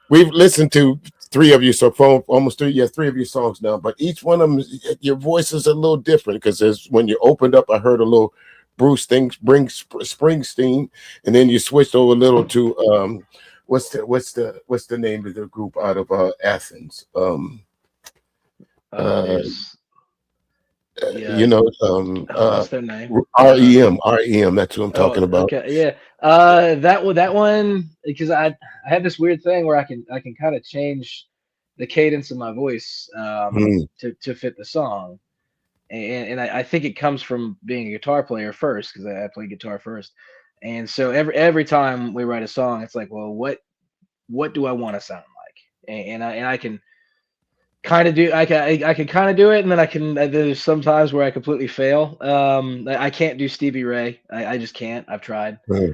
we've listened to three of you, so for almost three of your songs now, but each one of them, your voice is a little different because when you opened up, I heard a little Springsteen, and then you switched over a little to what's the name of the group out of Athens? yeah, what's their name? REM. That's what I'm Oh, talking about. okay, yeah. That one because I have this weird thing where I can kind of change the cadence of my voice to fit the song, and I think it comes from being a guitar player first because I play guitar first, and so every time we write a song, it's like, well, what do I want to sound like, and I can kind of do I can kind of do it, and then there's sometimes where I completely fail. I can't do Stevie Ray. I just can't. I've tried. Mhm.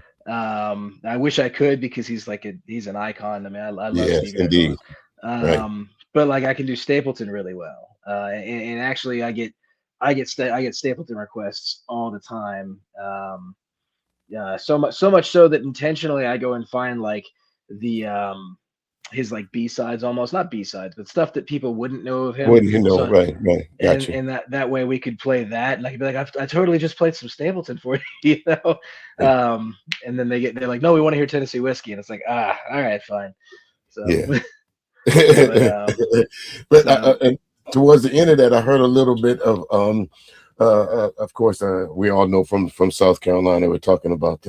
I wish I could because he's an icon. I mean, I love Yes, Stevie Ray indeed. Vaughan. Right. But like I can do Stapleton really well. And actually I get Stapleton requests all the time. So much so that intentionally I go and find like the his like B-sides, almost not B-sides, but stuff that people wouldn't know of him. What do you know? So Right. and Gotcha. that way we could play that, and I could be like, I totally just played some Stapleton for you, you know. And then they're like, no, we want to hear Tennessee Whiskey, and it's like, all right, fine. So, Yeah. but But so and towards the end of that, I heard a little bit of course, we all know from South Carolina, we're talking about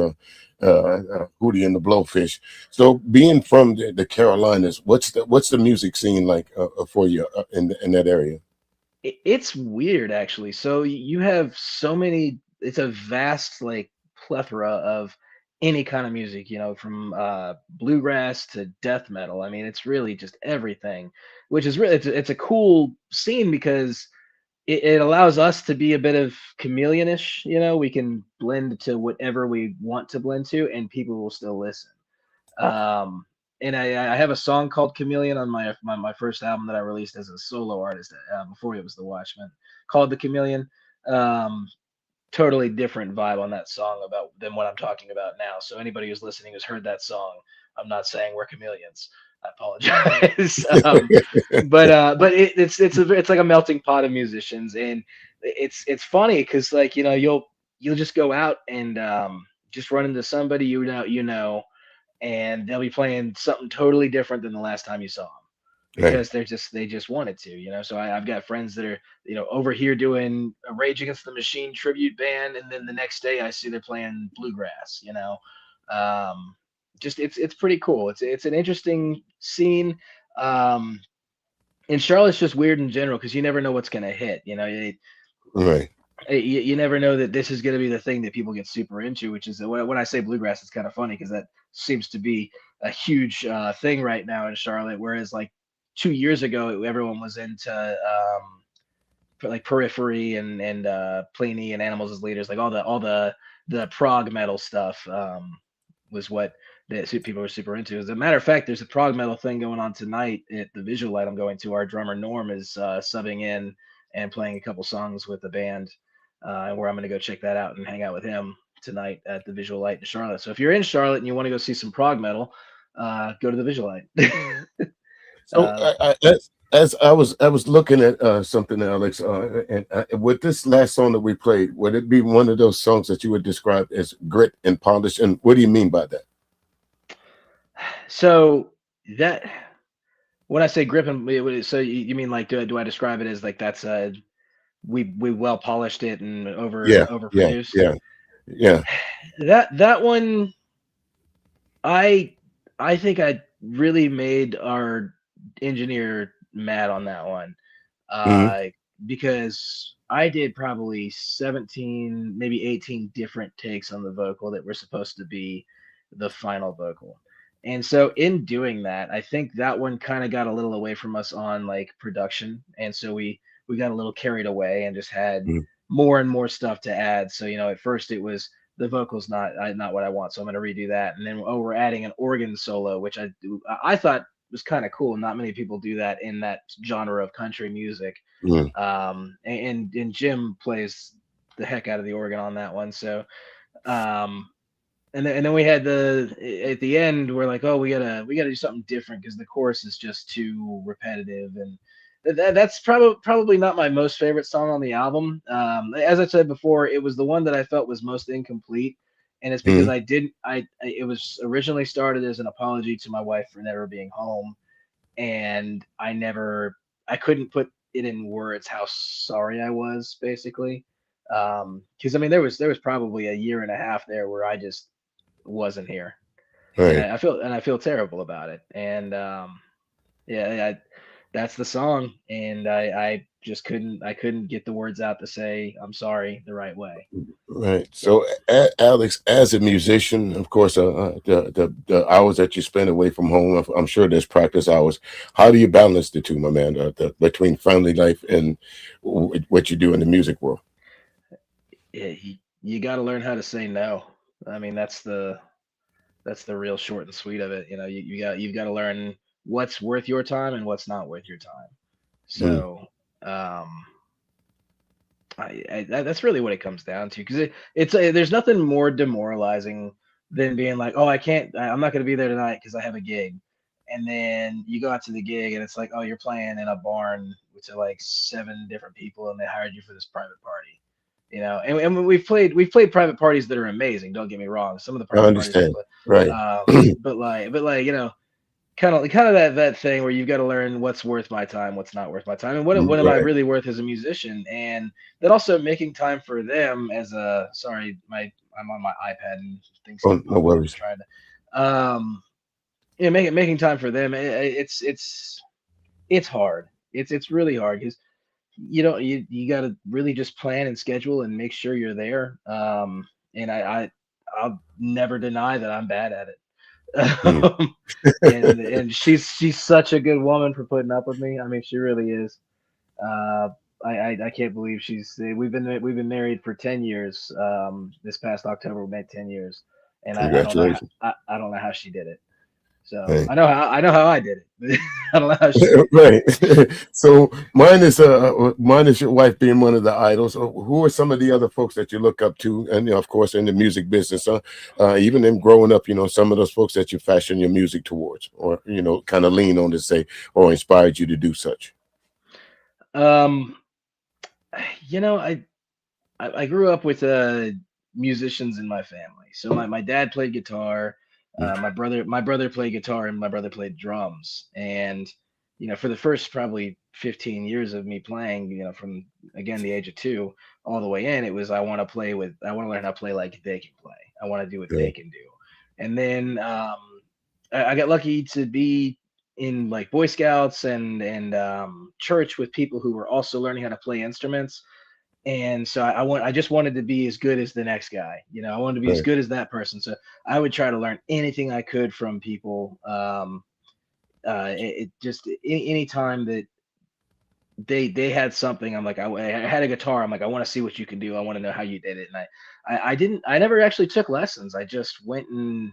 Hootie and the Blowfish. So, being from the Carolinas, what's the music scene like for you in that area? it's weird actually. So you have so many. It's a vast like plethora of any kind of music, you know, from bluegrass to death metal. I mean, it's really just everything, which is really it's a cool scene because it allows us to be a bit of chameleonish. You know, we can blend to whatever we want to blend to, and people will still listen. Um, and I have a song called Chameleon on my first album that I released as a solo artist before it was The Watchmen, called The Chameleon. Um, Totally different vibe on that song about than what I'm talking about now. So anybody who's listening who's heard that song, I'm not saying we're chameleons. I apologize. But it's like a melting pot of musicians, and it's funny because like you know you'll just go out and just run into somebody you know, and they'll be playing something totally different than the last time you saw them Right. because they just wanted to, you know. So I've got friends that are, you know, over here doing a Rage Against the Machine tribute band, and then the next day I see they're playing bluegrass, you know. Just it's pretty cool. It's an interesting scene. Um, and Charlotte's just weird in general because you never know what's gonna hit. You know, Right. you never know that this is going to be the thing that people get super into, which is when I say bluegrass, it's kind of funny because that seems to be a huge thing right now in Charlotte. Whereas like 2 years ago, everyone was into like Periphery and Pliny and Animals as Leaders, like all the prog metal stuff was what that people were super into. As a matter of fact, there's a prog metal thing going on tonight at the Visual Light I'm going to. Our drummer Norm is subbing in and playing a couple songs with the band, where I'm going to go check that out and hang out with him tonight at the Visual Light in Charlotte. So if you're in Charlotte and you want to go see some prog metal, go to the Visual Light. So as I was looking at something, Alex, and with this last song that we played, would it be one of those songs that you would describe as grit and polish? And what do you mean by that? So that when I say grip and so you mean like do I describe it as like that's we well polished it and Yeah, yeah, overproduced? yeah, yeah. That one I I think I really made our engineer mad on that one. Hmm. Uh because I did probably 17, maybe 18 different takes on the vocal that were supposed to be the final vocal. And so in doing that, I think that one kind of got a little away from us on like production. And so we got a little carried away and just had more and more stuff to add. So, you know, at first it was the vocals not what I want, so I'm going to redo that. And then we're adding an organ solo, which I thought was kind of cool. Not many people do that in that genre of country music. Mm. And Jim plays the heck out of the organ on that one. So and then we had at the end we're like, oh, we gotta do something different because the chorus is just too repetitive, and that's probably not my most favorite song on the album. As I said before, it was the one that I felt was most incomplete, and it's because Mm. it was originally started as an apology to my wife for never being home, and I couldn't put it in words how sorry I was, basically. Because I mean there was probably a year and a half there where I just wasn't here, and Right. I feel terrible about it. And yeah, that's the song, and I just couldn't get the words out to say I'm sorry the right way. Right. So So, Alex, as a musician, of course, the hours that you spend away from home, I'm sure there's practice hours. How do you balance the two, my man, between family life and what you do in the music world? yeah, you got to learn how to say no. I mean that's the real short and sweet of it. You've got to learn what's worth your time and what's not worth your time. Mm. So um that's really what it comes down to, because there's nothing more demoralizing than being like, oh, I'm not going to be there tonight because I have a gig, and then you go out to the gig and it's like, oh, you're playing in a barn to like 7 different people and they hired you for this private party, and we've played private parties that are amazing, don't get me wrong, some of the I private parties we understand. play, Right. but like kind of that thing where you've got to learn what's worth my time, what's not worth my time, and what am I Right. really worth as a musician, and then also making time for them as a sorry, I'm on my iPad and things Oh, keep no popping up and worries. trying to making time for them. It's hard. It's really hard because you got to really just plan and schedule and make sure you're there. And I'll never deny that I'm bad at it. Mm. Um, and she's such a good woman for putting up with me. I mean, she really is. Uh, I can't believe we've been married for 10 years. This past October we made 10 years, and I don't know how Congratulations. I don't know how she did it. So Hey. I know how I did it. I don't know how she did it. Right. So mine is your wife being one of the idols. Who are some of the other folks that you look up to? And of course, in the music business, even in growing up, some of those folks that you fashion your music towards, or kind of lean on to say, or inspired you to do such. Um, I grew up with musicians in my family. So my dad played guitar, Mm. my brother played guitar, and my brother played drums. And for the first probably 15 years of me playing, from again the age of 2 all the way in, it was I want to learn how to play like they can play. I want to do what Yeah. they can do. And then I got lucky to be in like Boy Scouts and church with people who were also learning how to play instruments, and so I just wanted to be as good as the next guy. I wanted to be as Right. good as that person. So I would try to learn anything I could from people. It just any time that they had something, I'm like, I had a guitar. I'm like, I want to see what you can do. I want to know how you did it. And I never actually took lessons. I just went and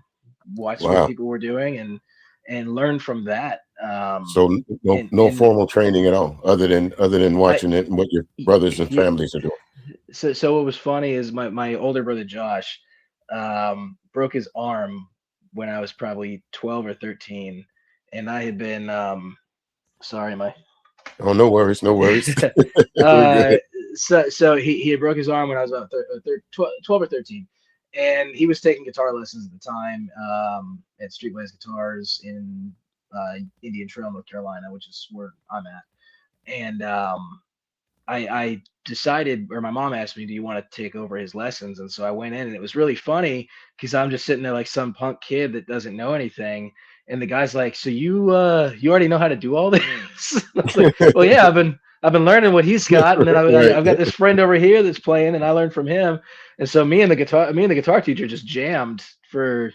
watched what Wow. people were doing and learned from that. So no And no and formal training at all, other than I watching it and what your brothers and yeah, families are doing. so what was funny is my older brother Josh broke his arm when I was probably 12 or 13, and I had been sorry, my Oh, no worries, no worries. We're uh good. so he had broke his arm when I was about 12 or 13, and he was taking guitar lessons at the time at Streetwise Guitars in Indian Trail, North Carolina, which is where I'm at. And I decided, or my mom asked me, "Do you want to take over his lessons?" And so I went in, and it was really funny because I'm just sitting there like some punk kid that doesn't know anything, and the guy's like, "So you already know how to do all this?" I was like, "Well, yeah, I've been learning what he's got, and then Right. I've got this friend over here that's playing, and I learned from him." And so me and the guitar teacher just jammed for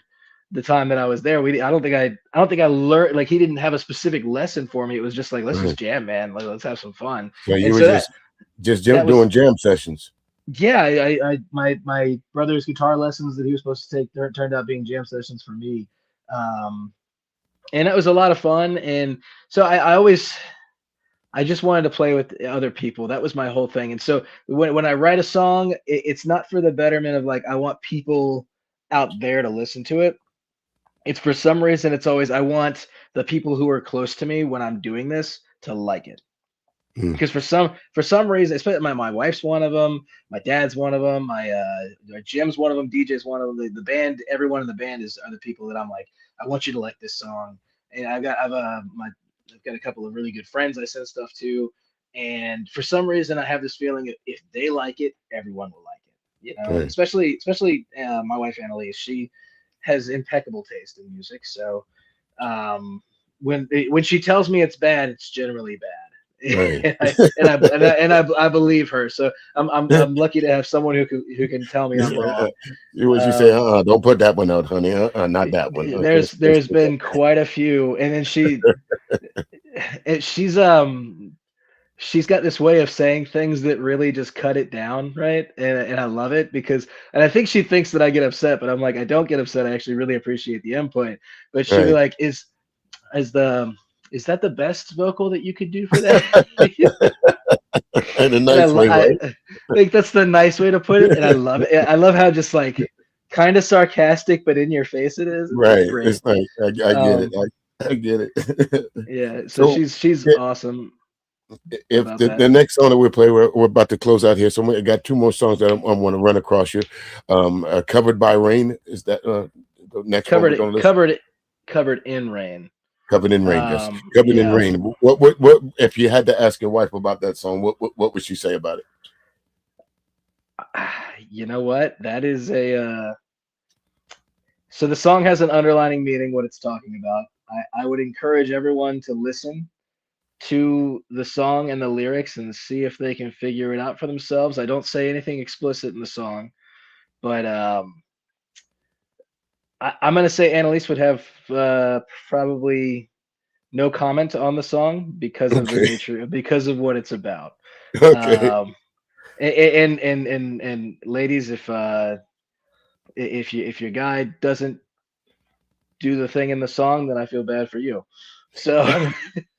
the time that I was there. I don't think I learned, like, he didn't have a specific lesson for me. It was just like, let's just Right. jam, man. Like, let's have some fun. So you And were so that just that doing was jam sessions. yeah. My brother's guitar lessons that he was supposed to take turned out being jam sessions for me. Um, and it was a lot of fun. And so I just wanted to play with other people. That was my whole thing. And so when I write a song, it's not for the betterment of like I want people out there to listen to it. It's for some reason it's always I want the people who are close to me when I'm doing this to like it. Mm. Because for some reason, especially my wife's one of them, my dad's one of them, my Jim's one of them, DJ's one of them. The band, everyone in the band are the people that I'm like, I want you to like this song. And I've got a couple of really good friends I send stuff to, and for some reason I have this feeling if they like it, everyone will like it. You know, Right. especially my wife Annalise, she has impeccable taste in music. So when she tells me it's bad, it's generally bad. Right. I believe her. So I'm lucky to have someone who can tell me I'm wrong. What you say? Don't put that one out, honey. Not that one. Okay. There's been quite a few, and then she's got this way of saying things that really just cut it down, right? And I love it and I think she thinks that I get upset, but I'm like, I don't get upset. I actually really appreciate the input. But she'll be like, is that the best vocal that you could do for that? In a nice way, right? I think that's the nice way to put it, and I love it. I love how just like kind of sarcastic, but in your face it is. Right. Great. It's like I get it. I get it. Yeah. So she's awesome. If the next song that we play, we're about to close out here. So we got two more songs that I want to run across you. Covered by Rain. Is that the next one we're gonna listen? Covered in Rain. Covered in Rain. Yes. Covered in Rain. What if you had to ask your wife about that song, what would she say about it? You know what? That is so the song has an underlining meaning, what it's talking about. I would encourage everyone to listen to the song and the lyrics and see if they can figure it out for themselves. I don't say anything explicit in the song, but I'm going to say Annalise would have probably no comment on the song because of the nature, because of what it's about. Okay. And ladies, if your guy doesn't do the thing in the song, then I feel bad for you. So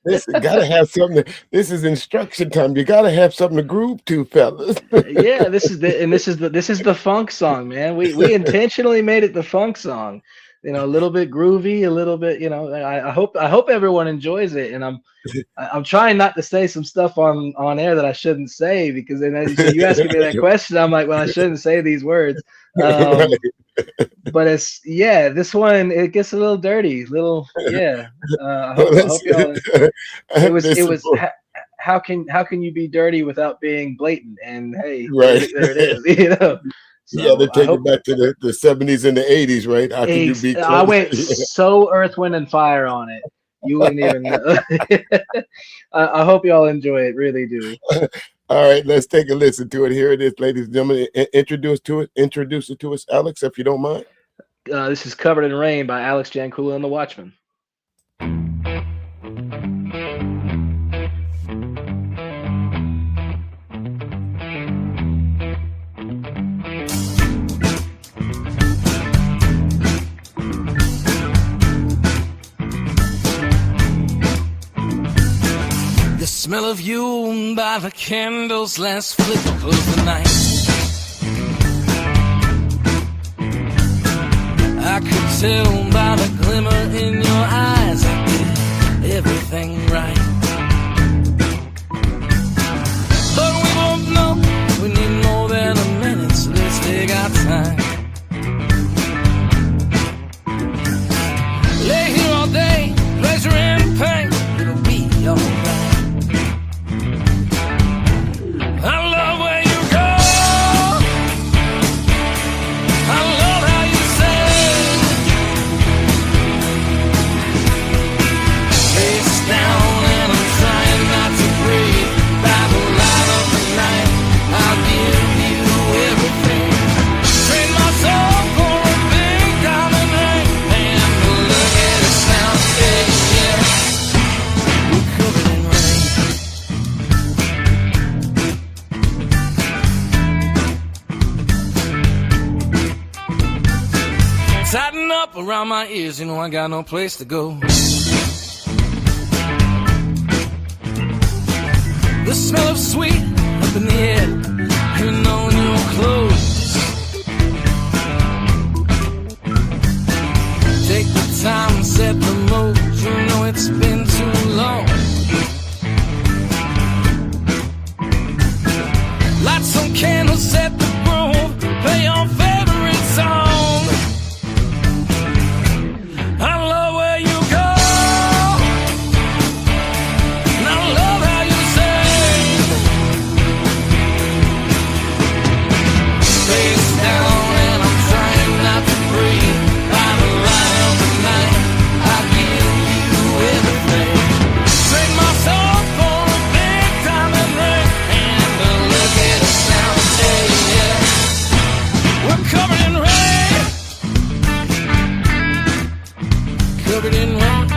listen, gotta have something. This is instruction time. You gotta have something to groove to, fellas. Yeah, this is the funk song, man. We intentionally made it the funk song. You know, a little bit groovy, a little bit. You know, I hope everyone enjoys it, and I'm trying not to say some stuff on air that I shouldn't say, because then you asking me that question, I'm like, well, I shouldn't say these words. Right. But this one, it gets a little dirty, I hope y'all. It was. How can you be dirty without being blatant? And hey, right there it is. You know. So they take it back to the 70s and the 80s, right? How can you be? I went so Earth, Wind, and Fire on it. You wouldn't even know. I hope y'all enjoy it. Really do. All right, let's take a listen to it. Here it is, ladies and gentlemen. Introduce it to us, Alex, if you don't mind. This is Covered in Rain by Alex Jancula and the Watchmen. The smell of you by the candles last flicker of the night. I could tell by the glimmer in your eyes I did everything right. But we both know we need more than a minute, so let's take our time. Lay here all day, pleasure and pain, it'll be alright. I love where you go. I love how you say, face down and tighten up around my ears, you know I got no place to go. The smell of sweet up in the air, you know in your clothes. Take the time and set the mood, you know it's been too long. Light some candles, set the groove, play your favorite song. I love where you go, and I love how you sing. Face down and I'm trying not to breathe. By the light of the night, I give you everything. Trade my soul for a big diamond ring, and a look at us now, yeah. We're covered in rain, covered in rain.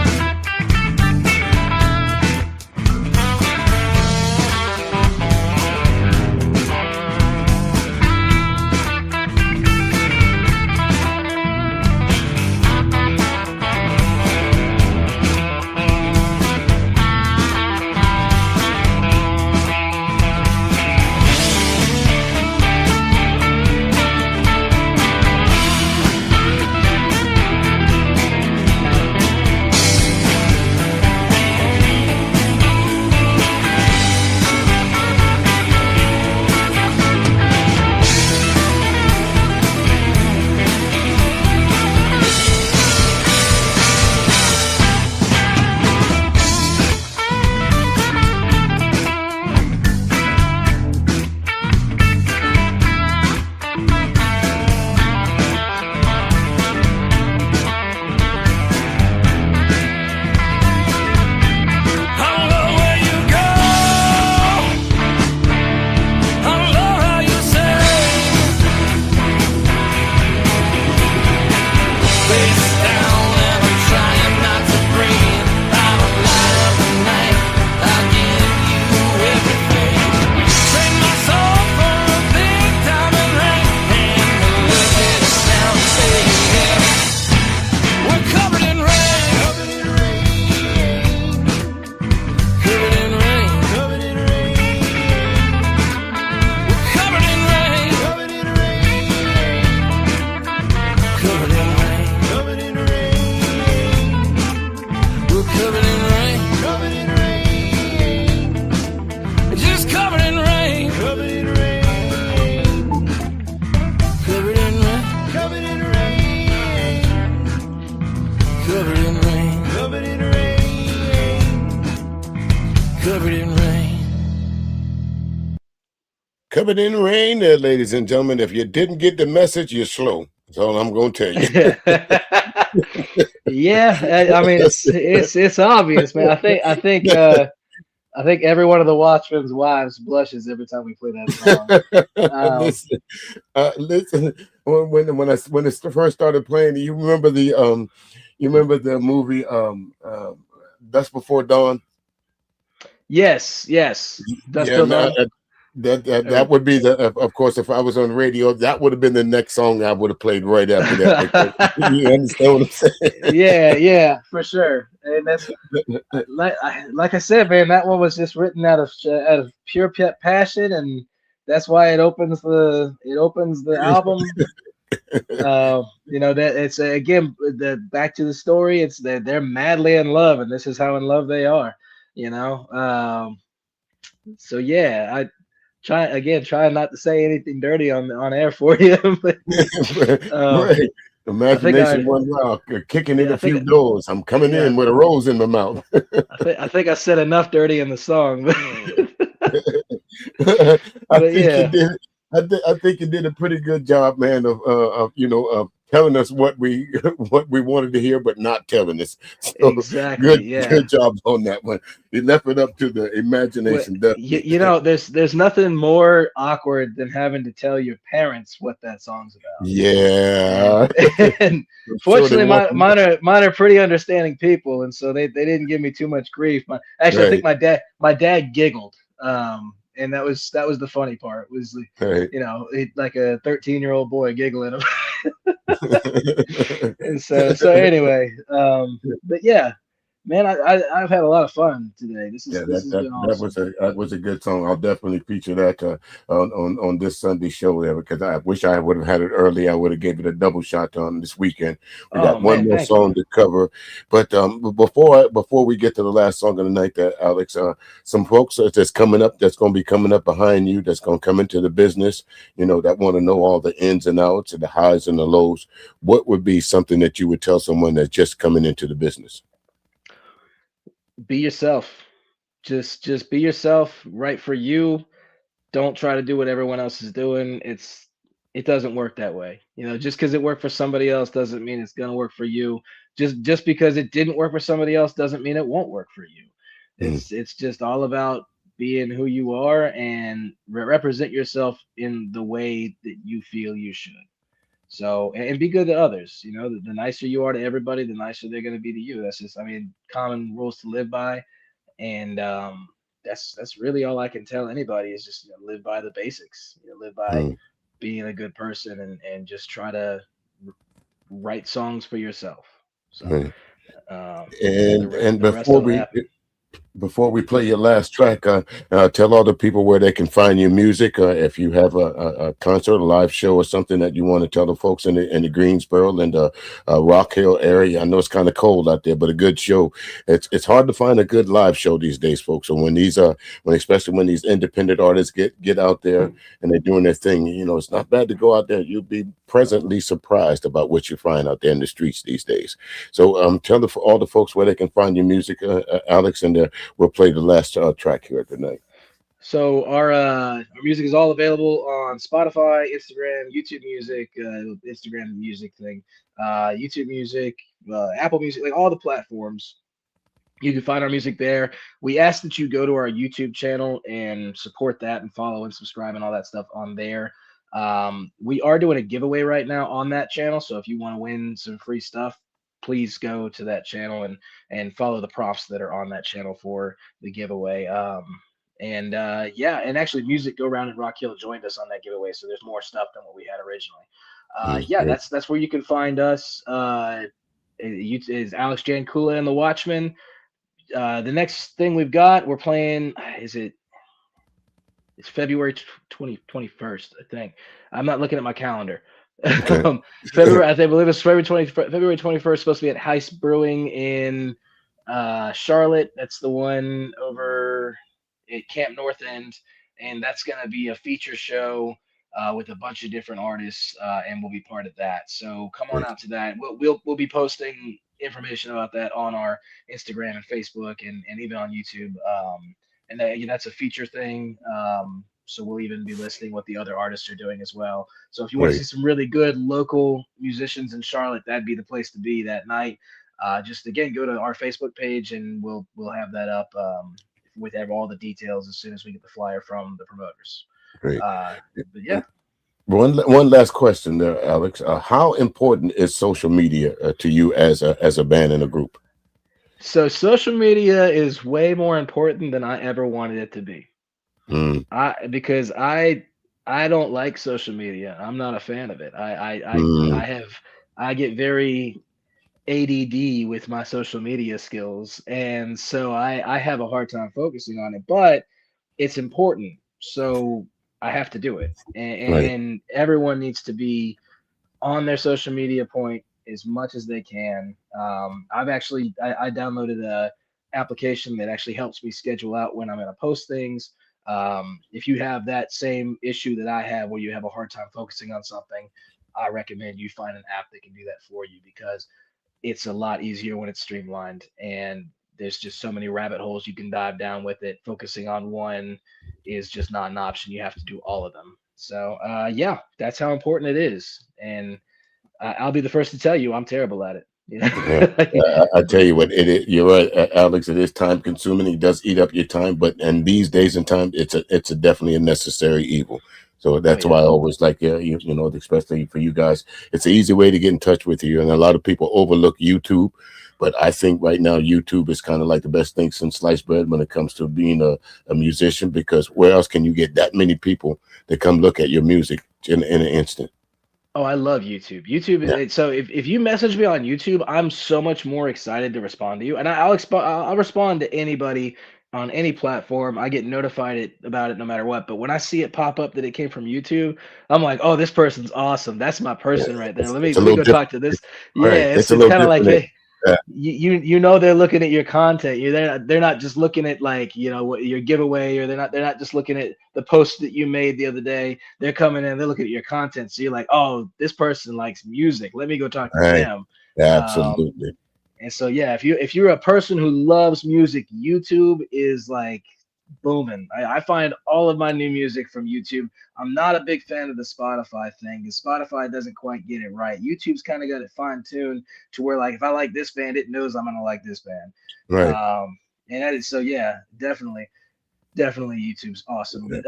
Covered in rain there, ladies and gentlemen. If you didn't get the message, you're slow. That's all I'm going to tell you. Yeah, I mean it's obvious, man. I think every one of the Watchmen's wives blushes every time we play that song. Listen. When it first started playing, you remember the movie Dust Before Dawn? Yes. Dust Till Dawn. That would be of course, if I was on the radio, that would have been the next song I would have played right after that. You understand what I'm saying? Yeah, for sure. And that's like I said, man, that one was just written out of pure passion, and that's why it opens the album. That it's again back to the story. It's they're madly in love, and this is how in love they are. So yeah, I try not to say anything dirty on air for you. But, right. Imagination one rock, kicking in a few doors. I'm coming in with a rose in my mouth. I think I said enough dirty in the song. I think you did a pretty good job, man, of telling us what we wanted to hear, but not telling us. So exactly. Good job on that one. You left it up to the imagination. There's nothing more awkward than having to tell your parents what that song's about. Yeah. And fortunately, mine are pretty understanding people, and so they didn't give me too much grief. I think my dad giggled. And that was the funny part. Was like a 13-year-old boy giggling. And so anyway, but yeah, man, I've had a lot of fun today. Yeah, This has been awesome. that was a good song. I'll definitely feature that on this Sunday show there, because I wish I would have had it early. I would have gave it a double shot on this weekend. We got Oh one man, more thank song you. to cover, but before we get to the last song of the night, there, Alex, some folks that's coming up, that's going to be coming up behind you, that's going to come into the business, that want to know all the ins and outs and the highs and the lows. What would be something that you would tell someone that's just coming into the business? Be yourself. Just be yourself. Right for you. Don't try to do what everyone else is doing. It doesn't work that way. Just because it worked for somebody else doesn't mean it's gonna work for you. Just because it didn't work for somebody else doesn't mean it won't work for you. Mm, It's just all about being who you are and represent yourself in the way that you feel you should. So and be good to others. The nicer you are to everybody, the nicer they're gonna be to you. That's just, I mean, common rules to live by. And that's really all I can tell anybody is just live by the basics. Live by mm, being a good person and just try to write songs for yourself. So right. and And the rest will happen. before we play your last track, tell all the people where they can find your music. If you have a concert, a live show, or something that you want to tell the folks in the Greensboro and Rock Hill area. I know it's kind of cold out there, but a good show. It's hard to find a good live show these days, folks. So especially when these independent artists get out there and they're doing their thing, it's not bad to go out there. You'll be pleasantly surprised about what you find out there in the streets these days. So tell all the folks where they can find your music, Alex, and we'll play the last track here tonight. So our music is all available on Spotify, Instagram, YouTube Music, Instagram Music thing, YouTube Music, Apple Music, like all the platforms. You can find our music there. We ask that you go to our YouTube channel and support that and follow and subscribe and all that stuff on there. We are doing a giveaway right now on that channel. So if you want to win some free stuff, please go to that channel and follow the prompts that are on that channel for the giveaway. And actually Music Go Round and Rock Hill joined us on that giveaway. So there's more stuff than what we had originally. Yeah, Great. that's where you can find us. Is Alex Jancula and the Watchmen. The next thing we've got, we're playing, it's February 21st, I think. I'm not looking at my calendar. Okay. I believe it's February 21st, supposed to be at Heist Brewing in Charlotte. That's the one over at Camp North End. And that's going to be a feature show with a bunch of different artists, and we'll be part of that. So come on Great. out to that. We'll be posting information about that on our Instagram and Facebook and even on YouTube. That's a feature thing. So we'll even be listing what the other artists are doing as well. So if you want to Great. see some really good local musicians in Charlotte, that'd be the place to be that night. Just again, go to our Facebook page and we'll have that up with all the details as soon as we get the flyer from the promoters. Great. But yeah. One last question there, Alex. How important is social media to you as a band and a group? So social media is way more important than I ever wanted it to be. Mm, Because I don't like social media. I'm not a fan of it. mm, I get very ADD with my social media skills, and so I have a hard time focusing on it. But it's important, so I have to do it. right. And everyone needs to be on their social media point as much as they can. I downloaded a application that actually helps me schedule out when I'm going to post things. If you have that same issue that I have where you have a hard time focusing on something, I recommend you find an app that can do that for you because it's a lot easier when it's streamlined and there's just so many rabbit holes you can dive down with it. Focusing on one is just not an option. You have to do all of them. So yeah, that's how important it is. And I'll be the first to tell you I'm terrible at it. Yeah, I tell you what, you're right, Alex. It is time consuming. It does eat up your time, but and these days and time, it's a definitely a necessary evil. So that's yeah. why I always like, especially for you guys, it's an easy way to get in touch with you. And a lot of people overlook YouTube, but I think right now YouTube is kind of like the best thing since sliced bread when it comes to being a musician, because where else can you get that many people to come look at your music in an instant? Oh, I love YouTube. YouTube Yeah. so if you message me on YouTube, I'm so much more excited to respond to you. And I'll respond to anybody on any platform. I get notified about it no matter what. But when I see it pop up that it came from YouTube, I'm like, oh, this person's awesome. That's my Yeah. person right there. It's, Let me it's a let me little go different. talk to this. Right. Yeah, It's a it's little kind of like, different. hey, Yeah. you know they're looking at your content. They're not just looking at like what your giveaway, or they're not just looking at the post that you made the other day. They're coming in, they're looking at your content. So you're like, oh, this person likes music. Let me go talk to Right. them. Um, Absolutely. and so yeah, if you're a person who loves music, YouTube is like booming. I find all of my new music from YouTube. I'm not a big fan of the Spotify thing because Spotify doesn't quite get it right. YouTube's kind of got it fine tuned to where like if I like this band, it knows I'm gonna like this band. Right. And that is so yeah, definitely YouTube's awesome. But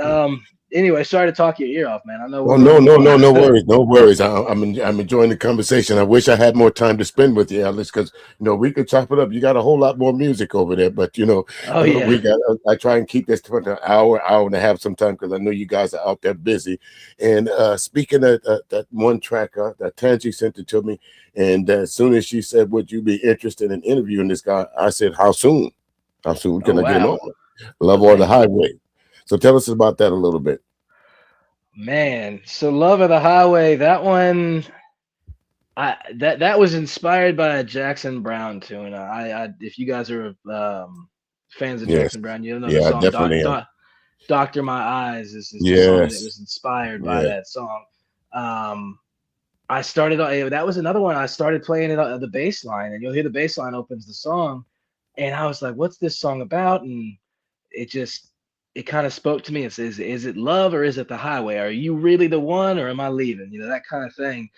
anyway, sorry to talk your ear off, man. I know Oh, we're no, going no, long. no, no worries, no worries. I'm enjoying the conversation. I wish I had more time to spend with you, Alice, because we could chop it up. You got a whole lot more music over there, but Oh yeah. we got. I try and keep this to an hour and a half sometime because I know you guys are out there busy. And speaking of that one track, that Tangi sent it to me, and as soon as she said, "Would you be interested in interviewing this guy?" I said, "How soon? How soon Oh can I get him wow. on?" Love Okay. on the Highway. So tell us about that a little bit. Man, so Love of the Highway, that one that was inspired by a Jackson Brown tune. If you guys are fans of Yes. Jackson Brown, you'll know the Yeah, I song definitely am. Doctor My Eyes is the song that Yes. was inspired by Yeah. that song. I started that was another one I started playing it the bass line, and you'll hear the bass line opens the song, and I was like, what's this song about? And it kind of spoke to me. It says, is it love or is it the highway? Are you really the one or am I leaving? That kind of thing.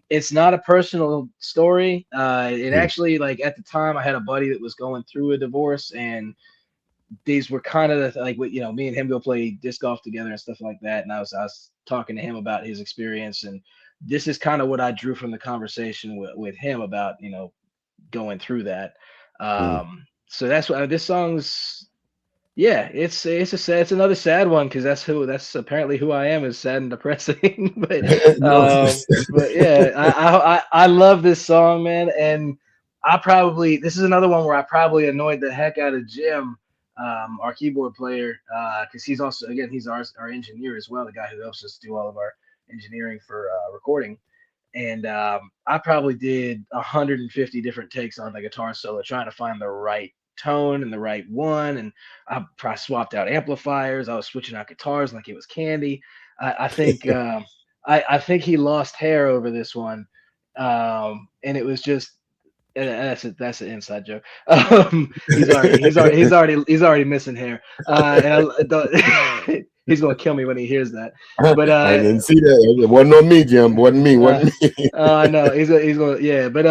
It's not a personal story. It Mm. actually, like at the time, I had a buddy that was going through a divorce, and these were kind of like what me and him go play disc golf together and stuff like that. And I was talking to him about his experience, and this is kind of what I drew from the conversation with him about going through that. Mm. So that's why this song's yeah, it's another sad one because that's apparently who I am, is sad and depressing. No. But yeah, I love this song, man, and this is another one where I probably annoyed the heck out of Jim, our keyboard player, because he's also again he's our engineer as well, the guy who helps us do all of our engineering for recording. And I probably did 150 different takes on the guitar solo, trying to find the right tone and the right one. And I probably swapped out amplifiers. I was switching out guitars like it was candy. I think I think he lost hair over this one, and it was just that's an inside joke. He's already missing hair, and I don't, he's gonna kill me when he hears that. But I didn't see that. It wasn't on me, Jim. Wasn't me. Wasn't me. I know he's gonna yeah, but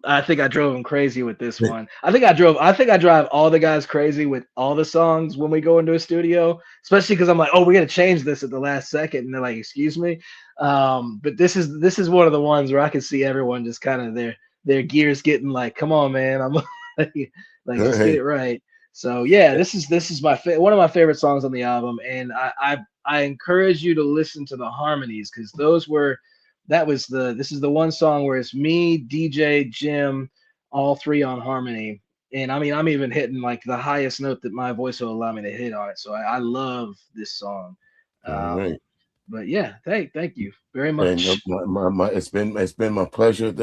I think I drove him crazy with this one. I think I drive all the guys crazy with all the songs when we go into a studio, especially because I'm like, oh, we're gonna change this at the last second, and they're like, excuse me. But this is one of the ones where I can see everyone just kind of their gears getting like, come on, man, I'm like just get Hey, it right. So yeah, this is one of my favorite songs on the album, and I encourage you to listen to the harmonies because this is the one song where it's me, DJ, Jim, all three on harmony. And I mean, I'm even hitting like the highest note that my voice will allow me to hit on it. So I love this song. all right. But yeah, thank you very And much. it's been my pleasure.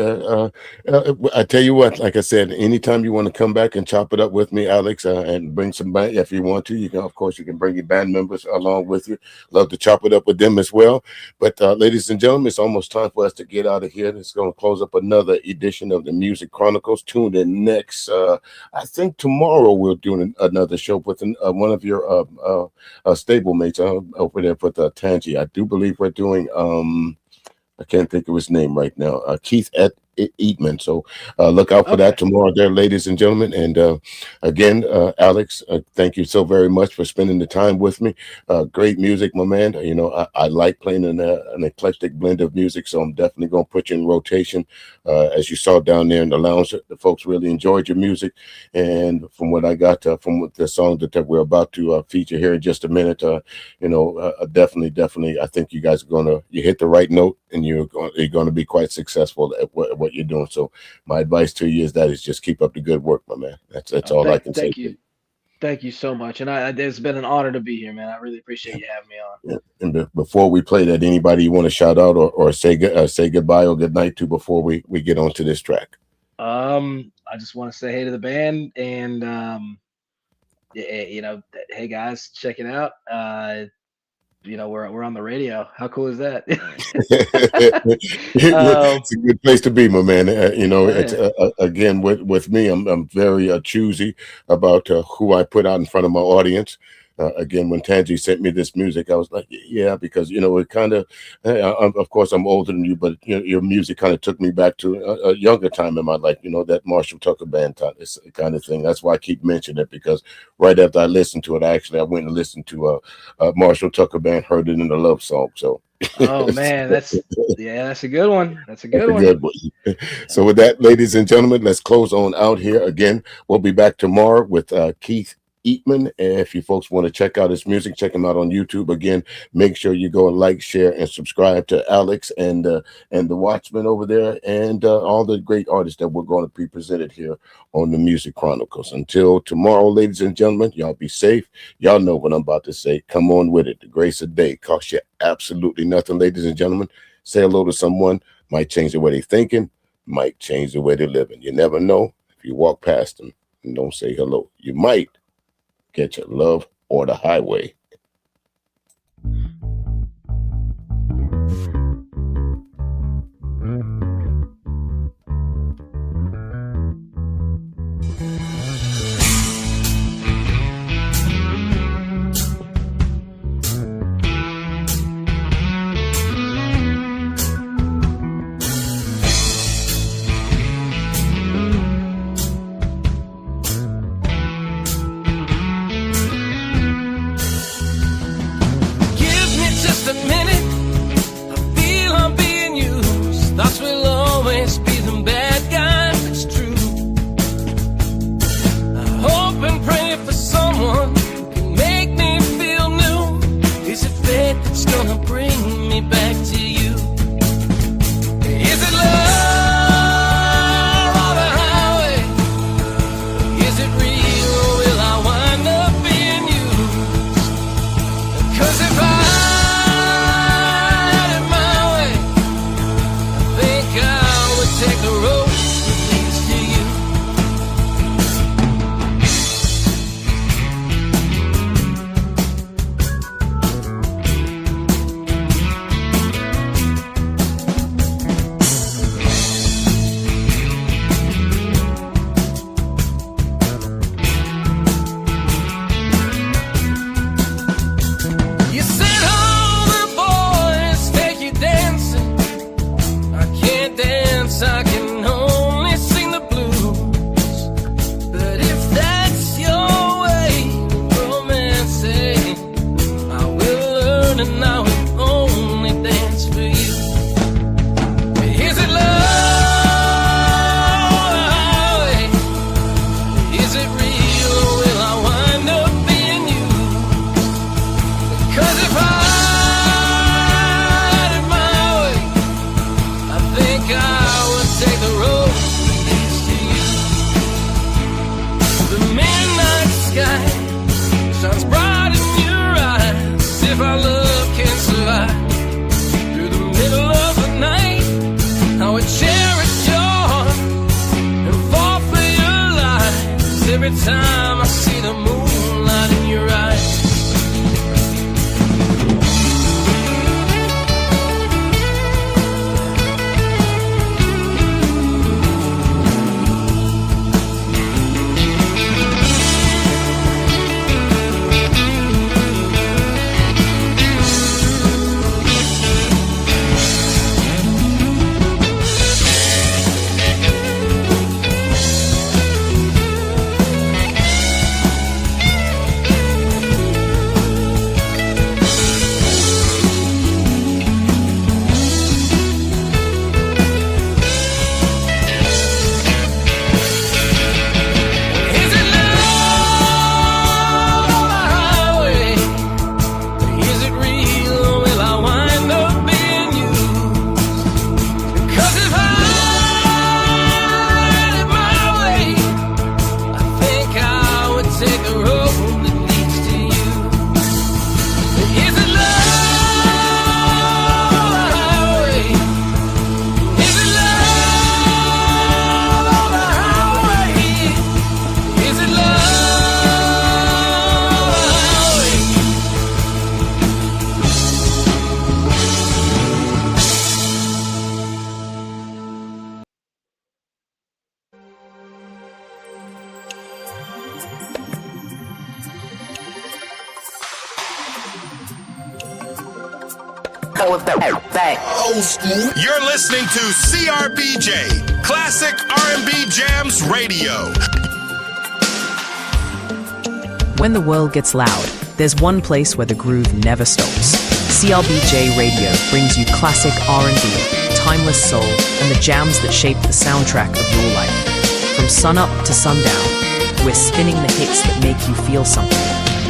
I tell you what, like I said, anytime you want to come back and chop it up with me, Alex, and bring some band, if you want to, you can. Of course, you can bring your band members along with you. Love to chop it up with them as well. But ladies and gentlemen, it's almost time for us to get out of here. It's going to close up another edition of the Music Chronicles. Tune in next. I think tomorrow we'll do another show with one of your stablemates over there with Tangi. I do believe we're doing. I can't think of his name right now. Keith Eatman. So look out for that tomorrow there, ladies and gentlemen. And again, Alex, thank you so very much for spending the time with me. Great music, my man. You know, I like playing an eclectic blend of music, so I'm definitely going to put you in rotation. As you saw down there in the lounge, the folks really enjoyed your music. And from what I got from the song that we're about to feature here in just a minute, definitely, I think you guys are you hit the right note, and you're going to be quite successful at what you're doing. So my advice to you is just keep up the good work, my man. That's all I can say. Thank you. Thank you so much. And it's been an honor to be here, man. I really appreciate you having me on. Yeah. And before we play that, anybody you want to shout out or say goodbye or good night to before we get on to this track? I just want to say hey to the band, and hey guys, check it out. We're on the radio. How cool is that? It's a good place to be, my man. It's again with me. I'm very choosy about who I put out in front of my audience. Again, when Tangi sent me this music, I was like, yeah, because it kind of, of course, I'm older than you, but your music kind of took me back to a younger time in my life. That Marshall Tucker band kind of thing. That's why I keep mentioning it, because right after I listened to it, I went and listened to Marshall Tucker band, heard it in the love song. So. Oh man, that's a good one. That's a good one. So with that, ladies and gentlemen, let's close on out here. Again, we'll be back tomorrow with Keith Eatman. And if you folks want to check out his music, check him out on YouTube. Again, make sure you go and like, share, and subscribe to Alex and the Watchmen over there, and all the great artists that we're going to be presented here on the Music Chronicles. Until tomorrow, ladies and gentlemen, y'all be safe. Y'all know what I'm about to say. Come on with it. The grace of day costs you absolutely nothing, ladies and gentlemen. Say hello to someone. Might change the way they're thinking, might change the way they're living. You never know. If you walk past them and don't say hello, you might get your love or the highway. know if they're back. Old school. You're listening to CRBJ, Classic R&B Jams Radio. When the world gets loud, there's one place where the groove never stops. CRBJ Radio brings you classic R&B, timeless soul, and the jams that shape the soundtrack of your life. From sunup to sundown, we're spinning the hits that make you feel something.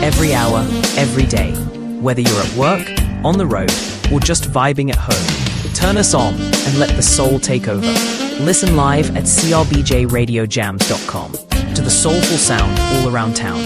Every hour, every day. Whether you're at work, on the road, or just vibing at home, turn us on and let the soul take over. Listen live at crbjradiojams.com to the soulful sound all around town.